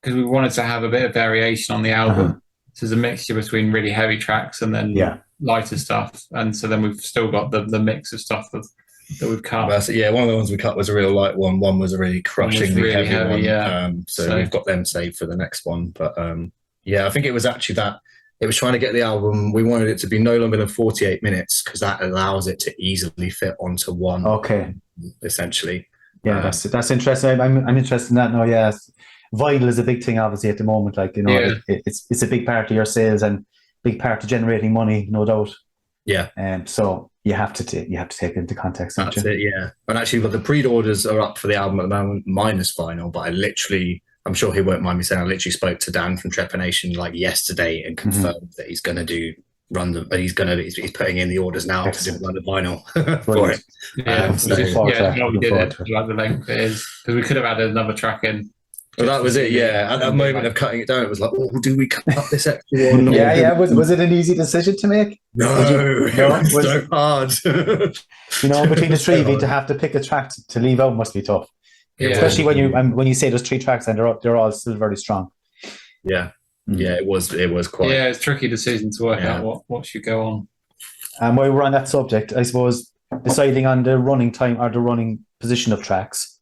because we wanted to have a bit of variation on the album. So there's a mixture between really heavy tracks and then lighter stuff, and so then we've still got the mix of stuff that we've cut. One of the ones we cut was a real light one. One was a really crushingly heavy one. Yeah. So we've got them saved for the next one. But I think it was actually that. It was trying to get the album. We wanted it to be no longer than 48 minutes because that allows it to easily fit onto one. Okay. Essentially. Yeah, that's interesting. I'm interested in that now. Yeah, vinyl is a big thing, obviously, at the moment. Like it's a big part of your sales and big part of generating money, no doubt. Yeah. So you have to take it into context. That's it. Yeah. And actually, but the pre-orders are up for the album at the moment, minus vinyl. But I'm sure he won't mind me saying, I literally spoke to Dan from Trepanation like yesterday and confirmed that he's going to he's putting in the orders now to run the vinyl for it. We did it like the length it is, because we could have added another track in. Well, that was it. Yeah, at that moment of cutting it down, it was like, do we cut up this extra one? Was it an easy decision to make? No, it was so hard. Between the 3 of you to have to pick a track to leave out must be tough. Yeah. Especially when you say there's 3 tracks and they're all still very strong. Yeah. Yeah, it was quite. Yeah, it's a tricky decision to work out what should go on. And while we're on that subject, I suppose deciding on the running time or the running position of tracks,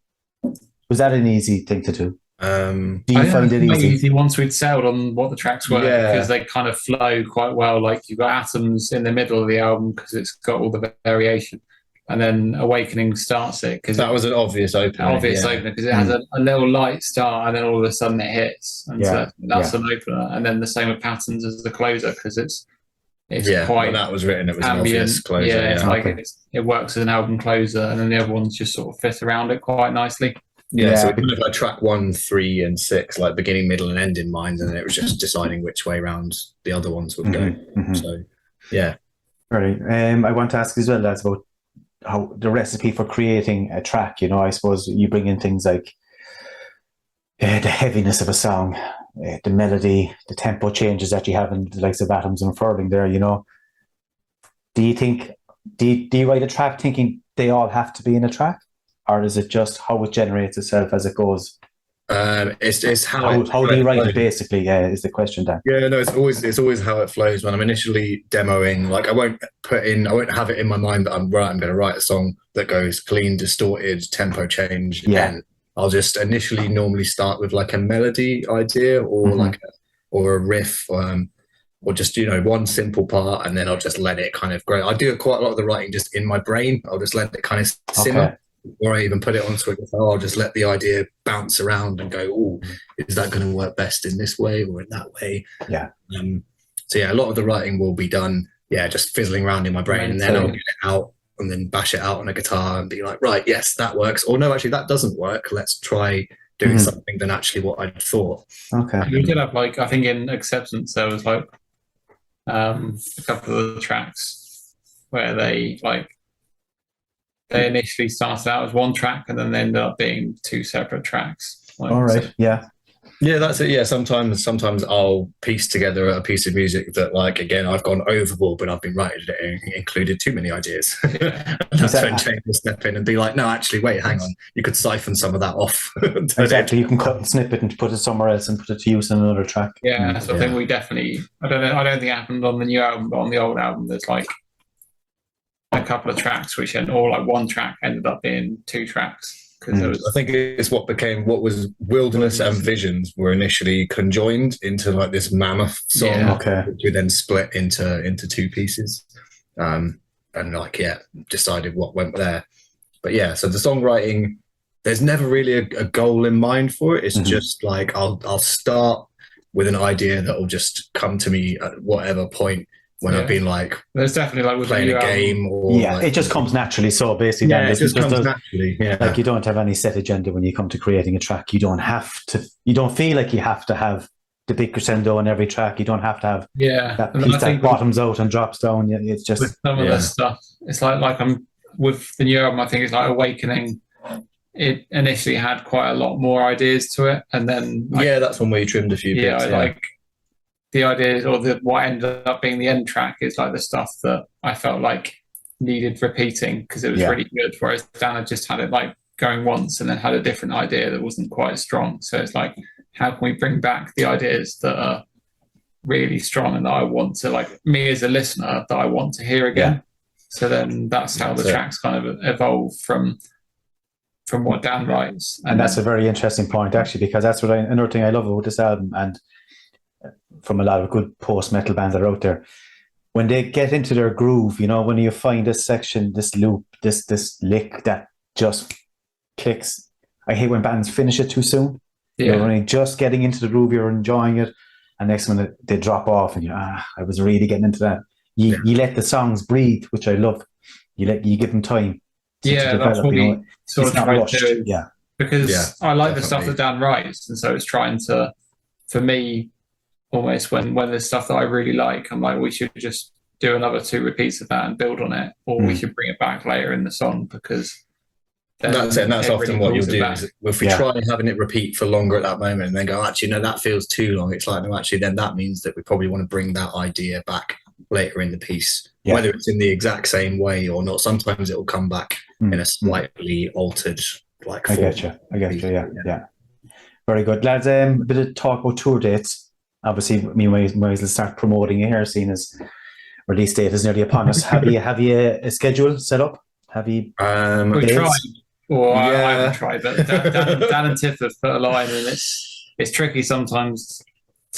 was that an easy thing to do? Do you find it easy? Once we'd settled on what the tracks were, because they kind of flow quite well. Like you've got Atoms in the middle of the album because it's got all the variation, and then Awakening starts it because that was an obvious opener. Opener because it has a little light start, and then all of a sudden it hits, and so that's an opener. And then the same with Patterns as the closer because it's quite. When that was written, it was ambient. An obvious closer. It works as an album closer, and then the other ones just sort of fit around it quite nicely. Yeah, so we kind of like track 1, 3, and 6, like beginning, middle, and end in mind, and then it was just deciding which way around the other ones would go. So, yeah. Right. I want to ask as well, that's about how the recipe for creating a track. I suppose you bring in things like the heaviness of a song, the melody, the tempo changes that you have in the likes of Atoms Unfurling there. Do you think? Do you write a track thinking they all have to be in a track? Or is it just how it generates itself as it goes? It's how do you write it basically? Yeah, is the question then. Yeah, no, it's always how it flows. When I'm initially demoing, like I won't have it in my mind that I'm going to write a song that goes clean, distorted, tempo change. Yeah. And I'll just initially normally start with like a melody idea or or a riff, or just one simple part, and then I'll just let it kind of grow. I do quite a lot of the writing just in my brain. I'll just let it kind of simmer. Okay. Or I even put it onto a guitar. I'll just let the idea bounce around and go, oh, is that going to work best in this way or in that way? Yeah. So a lot of the writing will be done, just fizzling around in my brain, and then I'll get it out and then bash it out on a guitar and be like, right, yes, that works. Or no, actually, that doesn't work. Let's try doing something than actually what I'd thought. Okay. We did have I think in Acceptance there was a couple of the tracks where they initially started out as one track and then they ended up being 2 separate tracks. All right. So. Yeah, that's it. Yeah, sometimes I'll piece together a piece of music that, again, I've gone overboard, but I've been writing it and included too many ideas. That's when Shane will step in and be like, no, actually, wait, hang on. You could siphon some of that off. Exactly. You can cut and snip it and put it somewhere else and put it to use in another track. Yeah, so I think we definitely, I don't think it happened on the new album, but on the old album, there's a couple of tracks which one track ended up being 2 tracks because I think it's what was Wilderness and Visions were initially conjoined into this mammoth song, which we then split into 2 pieces, and decided what went there. But so the songwriting, there's never really a goal in mind for it. It's just I'll start with an idea that will just come to me at whatever point. When I've been there's definitely playing a game or it just comes naturally. So basically, it just comes naturally. Yeah, you don't have any set agenda when you come to creating a track. You don't have to. You don't feel like you have to have the big crescendo on every track. You don't have to have that piece that bottoms out and drops down. It's just with some of this stuff. It's like I'm with the new album. I think it's Awakening. It initially had quite a lot more ideas to it, and then that's when we trimmed a few bits. The ideas or what ended up being the end track is the stuff that I felt needed repeating because it was really good, whereas Dan had just had it going once and then had a different idea that wasn't quite as strong. So it's how can we bring back the ideas that are really strong and that I want to me as a listener that I want to hear again. So then that's how the tracks kind of evolve from what Dan writes. And that's a very interesting point actually, because that's another thing I love about this album, and from a lot of good post-metal bands that are out there, when they get into their groove, when you find this section, this loop, this lick that just clicks. I hate when bands finish it too soon. When you're just getting into the groove, you're enjoying it, and next when they drop off and I was really getting into that. You let the songs breathe, which I love. You give them time to develop, that's what we sort of try to do. Because I like the stuff that Dan writes, and so it's trying to, for me, almost when there's stuff that I really like, I'm we should just do another 2 repeats of that and build on it, or we should bring it back later in the song because that's it. And that's often what you'll do. Is if we try having it repeat for longer at that moment and then go, actually, no, that feels too long. It's no, actually, then that means that we probably want to bring that idea back later in the piece, whether it's in the exact same way or not. Sometimes it will come back in a slightly altered form. I get you. Yeah. Very good, lads. A bit of talk about tour dates. obviously, we might as well start promoting it here, seeing as release date is nearly upon us. Have you a schedule set up? Have you? We tried, or I haven't tried, but Dan and Tiff have put a line, and it's tricky sometimes.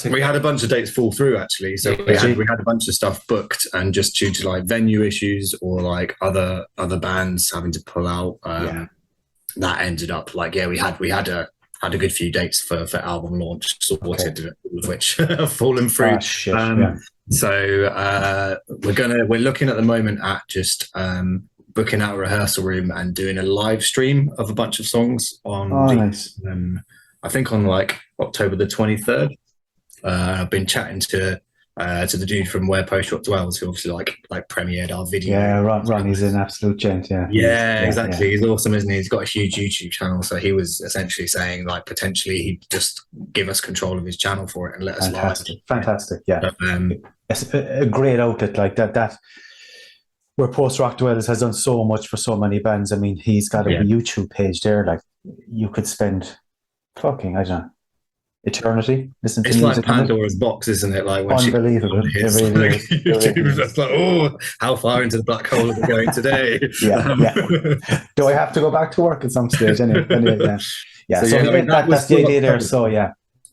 We had a bunch of dates fall through actually, so we had a bunch of stuff booked, and just due to like venue issues or like other bands having to pull out, that ended up like we had a good few dates for album launch sorted, all of which have fallen through. So we're looking at the moment at just booking out a rehearsal room and doing a live stream of a bunch of songs on nice. I think on like October the 23rd. I've been chatting to the dude from Where Post Rock Dwells, who obviously like premiered our video. Yeah, Ronnie's an absolute gent. Yeah, exactly. Yeah. He's awesome, isn't he? He's got a huge YouTube channel, so he was essentially saying like potentially he'd just give us control of his channel for it and let us live. Fantastic. Yeah, it's a great outlet like that. Where Post Rock Dwells has done so much for so many bands. I mean, he's got a YouTube page there. Like you could spend fucking, I don't know, eternity listen to it's music. Like Pandora's box, isn't it? Like when unbelievable. It really is. YouTube, that's like, oh, how far into the black hole are we going today? Do I have to go back to work at some stage? Anyway, yeah. So that's the idea there. So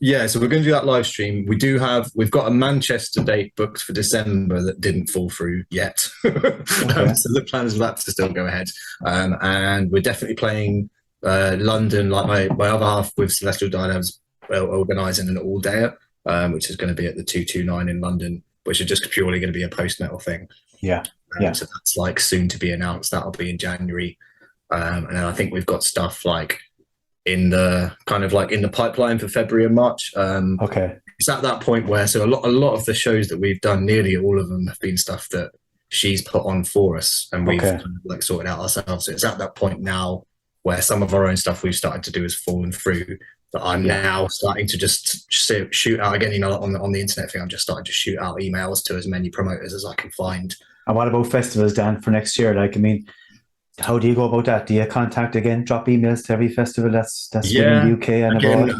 yeah, so we're going to do that live stream. We've got a Manchester date booked for December that didn't fall through yet. So the plan is for that to still go ahead. And we're definitely playing London, like my other half with Celestial Dynams, organising an all-dayer, which is going to be at the 229 in London, which is just purely going to be a post-metal thing. So that's like soon to be announced. That'll be in January. And then I think we've got stuff like in the pipeline for February and March. It's at that point where a lot of the shows that we've done, nearly all of them have been stuff that she's put on for us, and we've kind of like sorted out ourselves. So it's at that point now where some of our own stuff we've started to do has fallen through, that I'm now starting to just shoot out again. On the internet thing, I'm just starting to shoot out emails to as many promoters as I can find. And what about festivals, Dan, for next year? Like, I mean, how do you go about that? Do you contact again, drop emails to every festival that's within the UK and abroad?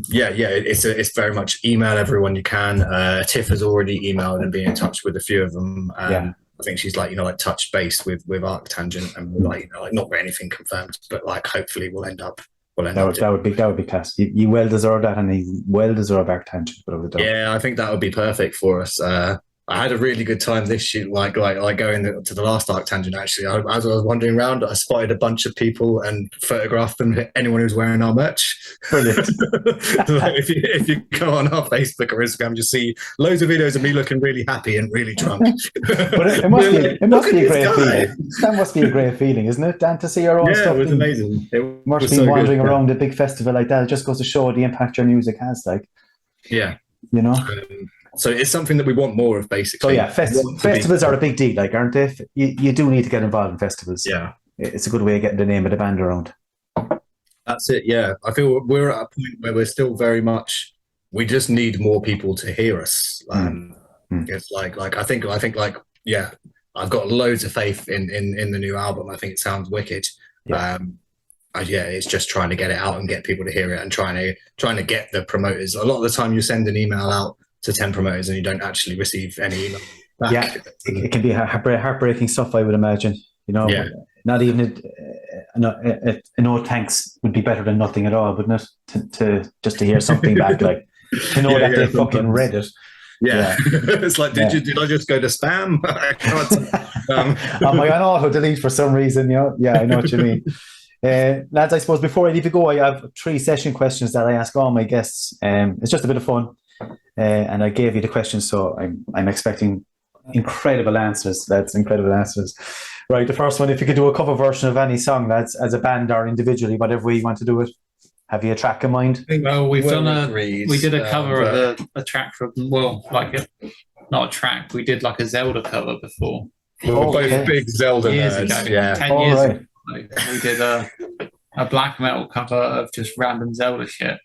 It's very much email everyone you can. Tiff has already emailed and been in touch with a few of them. I think she's touched base with Arctangent, and we're not got anything confirmed, but like hopefully we'll end up. That would be class. You well deserve that, and you well deserve Arctangent. Yeah, I think that would be perfect for us. I had a really good time this shoot, like going to the last Arctangent. Actually, as I was wandering around, I spotted a bunch of people and photographed them. Anyone who's wearing our merch. Brilliant. if you go on our Facebook or Instagram, you see loads of videos of me looking really happy and really drunk. But it must be a great feeling. That must be a great feeling, isn't it, Dan? To see your own stuff. Yeah, it was amazing. It must be wandering around a big festival like that. It just goes to show the impact your music has. Like, So it's something that we want more of, basically. So festivals are a big deal, like, aren't they? You do need to get involved in festivals. Yeah, it's a good way of getting the name of the band around. That's it. Yeah, I feel we're at a point where we're still very much. We just need more people to hear us. It's like I think I've got loads of faith in the new album. I think it sounds wicked. It's just trying to get it out and get people to hear it, and trying to get the promoters. A lot of the time, you send an email out to 10 promoters and you don't actually receive any email back. Yeah, it can be heartbreaking stuff, I would imagine. Not even no thanks would be better than nothing at all, wouldn't it? To just to hear something back, like to know that they fucking read it. Yeah. It's like, did I just go to spam? Am I on auto delete for some reason? Yeah, I know what you mean. Lads, I suppose before I leave you go, I have 3 session questions that I ask all my guests. It's just a bit of fun. And I gave you the questions, so I'm expecting incredible answers, lads. Incredible answers. Right, the first one: if you could do a cover version of any song, lads, as a band or individually, whatever way you want to do it, have you a track in mind? Well, we did a cover of a track from not a track. We did like a Zelda cover before. We were both big Zelda nerds. Yeah, 10 years ago. We did a black metal cover of just random Zelda shit.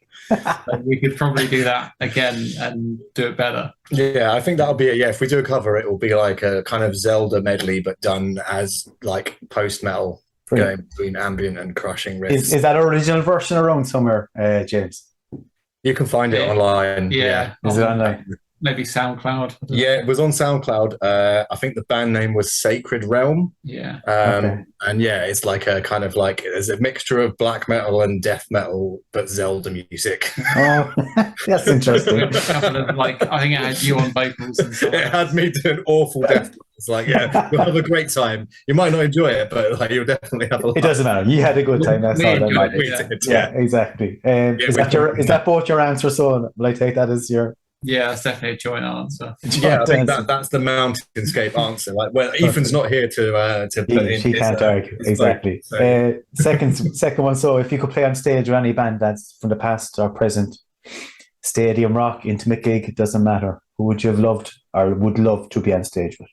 We could probably do that again and do it better. Yeah, I think that'll be it. Yeah, if we do a cover, it will be like a kind of Zelda medley, but done as like post metal, going between ambient and crushing riffs. Is that original version around somewhere, James? You can find it online. Yeah. Is it online? Maybe SoundCloud. Yeah, it was on SoundCloud. I think the band name was Sacred Realm. Yeah. And yeah, it's like a kind of like there's a mixture of black metal and death metal, but Zelda music. Oh, that's interesting. Like I think it had you on vocals and stuff. It had me doing awful death. It's like, yeah, you'll have a great time. You might not enjoy it, but like you'll definitely have a laugh. It doesn't matter. You had a good time. That's all that matters. Yeah, exactly. Is that both your answer? So will I take that as your? Yeah, that's definitely a joint answer. Yeah, I think that's the Mountainscape answer. Like, well, Ethan's not here to put in. She can't argue. Exactly. Second one. So, if you could play on stage with any band that's from the past or present, stadium rock, intimate gig, it doesn't matter. Who would you have loved or would love to be on stage with?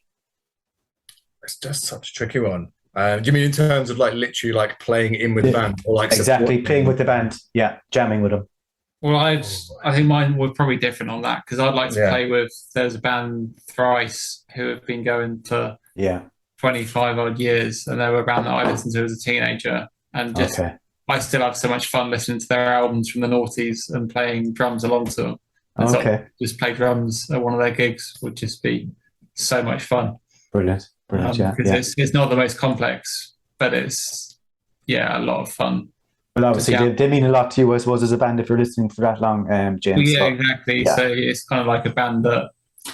It's just such a tricky one. Do you mean in terms of like literally like playing in with the band or like exactly playing with the band? Yeah, jamming with them. Well, I think mine were probably different on that because I'd like to play with. There's a band Thrice who have been going for 25 odd years, and they were a band that I listened to as a teenager, and just I still have so much fun listening to their albums from the noughties and playing drums along to them. And so just play drums at one of their gigs would just be so much fun. Brilliant, because it's not the most complex, but it's a lot of fun. Well, obviously, they mean a lot to you, I suppose, as a band if you're listening for that long, James. Yeah, exactly. Yeah. So it's kind of like a band that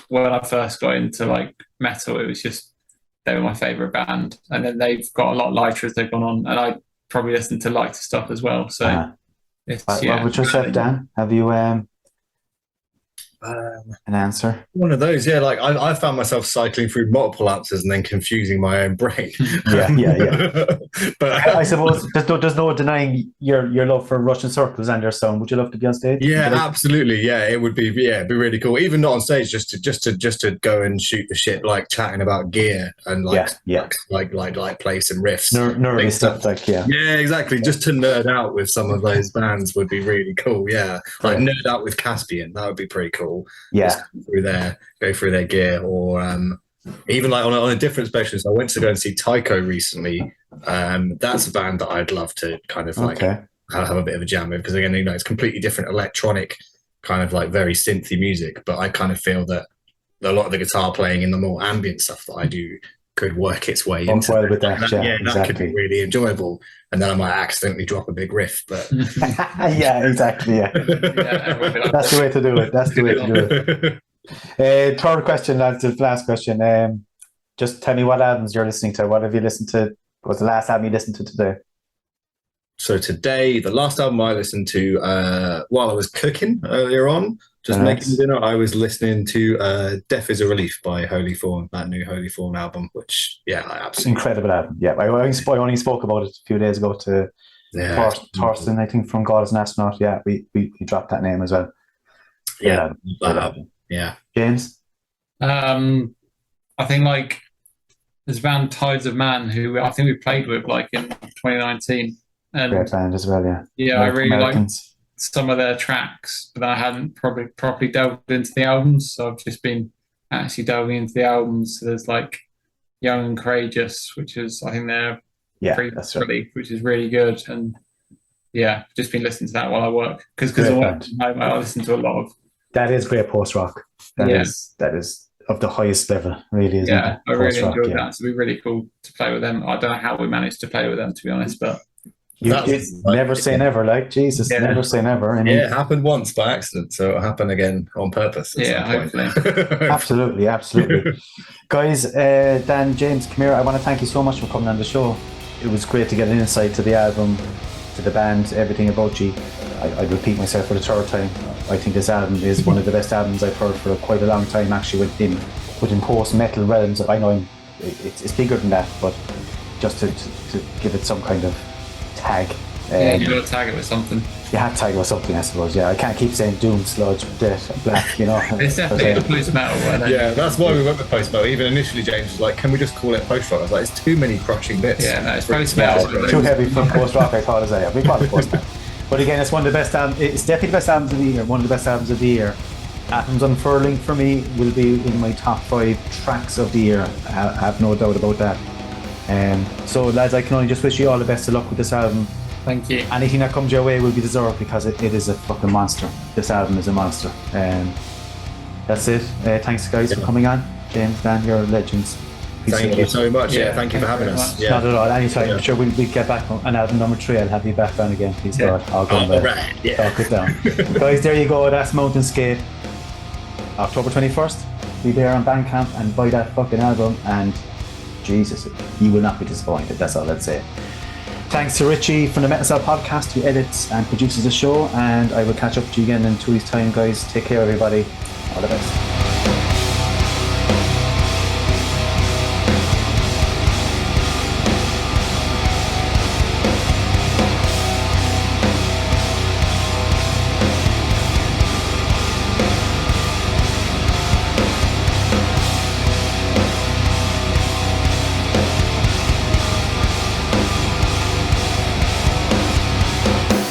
when I first got into like metal, it was just they were my favourite band, and then they've got a lot lighter as they've gone on, and I probably listen to lighter stuff as well. So it's what with yourself, Dan? Have you an answer? One of those, like I found myself cycling through multiple answers and then confusing my own brain. But I suppose there's no denying your love for Russian Circles and their sound. Would you love to be on stage? Yeah, absolutely. Yeah, it would be. Yeah, it'd be really cool. Even not on stage, just to go and shoot the shit, like chatting about gear and like play some riffs, nerdy stuff. Yeah, exactly. Just to nerd out with some of those bands would be really cool. Yeah, like nerd out with Caspian. That would be pretty cool. Yeah, go through their gear, or even like on a different spectrum. So I went to go and see Tycho recently. That's a band that I'd love to kind of like have a bit of a jam with, because again, it's completely different electronic, kind of like very synthy music. But I kind of feel that a lot of the guitar playing in the more ambient stuff that I do could work its way into well with that. That could be really enjoyable. And then I might accidentally drop a big riff, but exactly. Yeah, that's the way to do it. Third question, that's the last question. Just tell me what albums you're listening to. What have you listened to? What's the last album you listened to today? So today, the last album I listened to while I was cooking earlier on, making dinner, I was listening to Death is a Relief by Holy Thorn, that new Holy Thorn album, which, I absolutely... Incredible album. Yeah, I only spoke about it a few days ago to Thorsten, I think, from God is an Astronaut. Yeah, we dropped that name as well. Yeah, that album. Yeah. James? I think, like, there's a band Tides of Man who I think we played with, like, in 2019. And great band as well, yeah. Yeah, I really liked some of their tracks, but I hadn't probably properly delved into the albums, so I've just been actually delving into the albums. So there's like Young and Courageous, which is, I think they're that's right, which is really good. And just been listening to that while I work, because I listen to a lot of... That is great post-rock. That is of the highest level, really, isn't it? Yeah, I really enjoyed that. So it'd be really cool to play with them. I don't know how we managed to play with them, to be honest, but... You never say never, like Jesus. Never say never. It happened once by accident, so it'll happen again on purpose. Hopefully. Absolutely. Guys, Dan, James, come here. I want to thank you so much for coming on the show. It was great to get an insight to the album, to the band, everything about you. I repeat myself for the third time. I think this album is one of the best albums I've heard for quite a long time, actually, within post-metal realms. I know it's bigger than that, but just to give it some kind of tag. You got to tag it with something. You have to tag it with something, I suppose. Yeah, I can't keep saying doom, sludge, death, black. It's definitely the post-metal. Yeah, that's why we went with post-metal. Even initially, James was like, "Can we just call it post-rock?" I was like, "It's too many crushing bits." Yeah, no, it's post-metal. Too heavy for post-rock. I thought as we call it post-metal. But again, it's one of the best albums. It's definitely the best albums of the year. One of the best albums of the year. Atoms Unfurling for me will be in my top 5 tracks of the year. I have no doubt about that. So lads, I can only just wish you all the best of luck with this album. Thank you. Anything that comes your way will be deserved because it is a fucking monster. This album is a monster. That's it. Thanks, guys, for coming on. James, Dan, you're legends. Thank you so much. Yeah, thank you for having us. Yeah. Not at all. Anytime. I'm sure we'll get back on album number 3. I'll have you back on again. Please God. I'll go right. Yeah. Talk it down. Guys, there you go. That's Mountainscape. October 21st. Be there on Bandcamp and buy that fucking album. And Jesus, you will not be disappointed. That's all I'd say. Thanks to Richie from the Metal Cell Podcast, who edits and produces the show. And I will catch up with you again in 2 weeks' time, guys. Take care, everybody.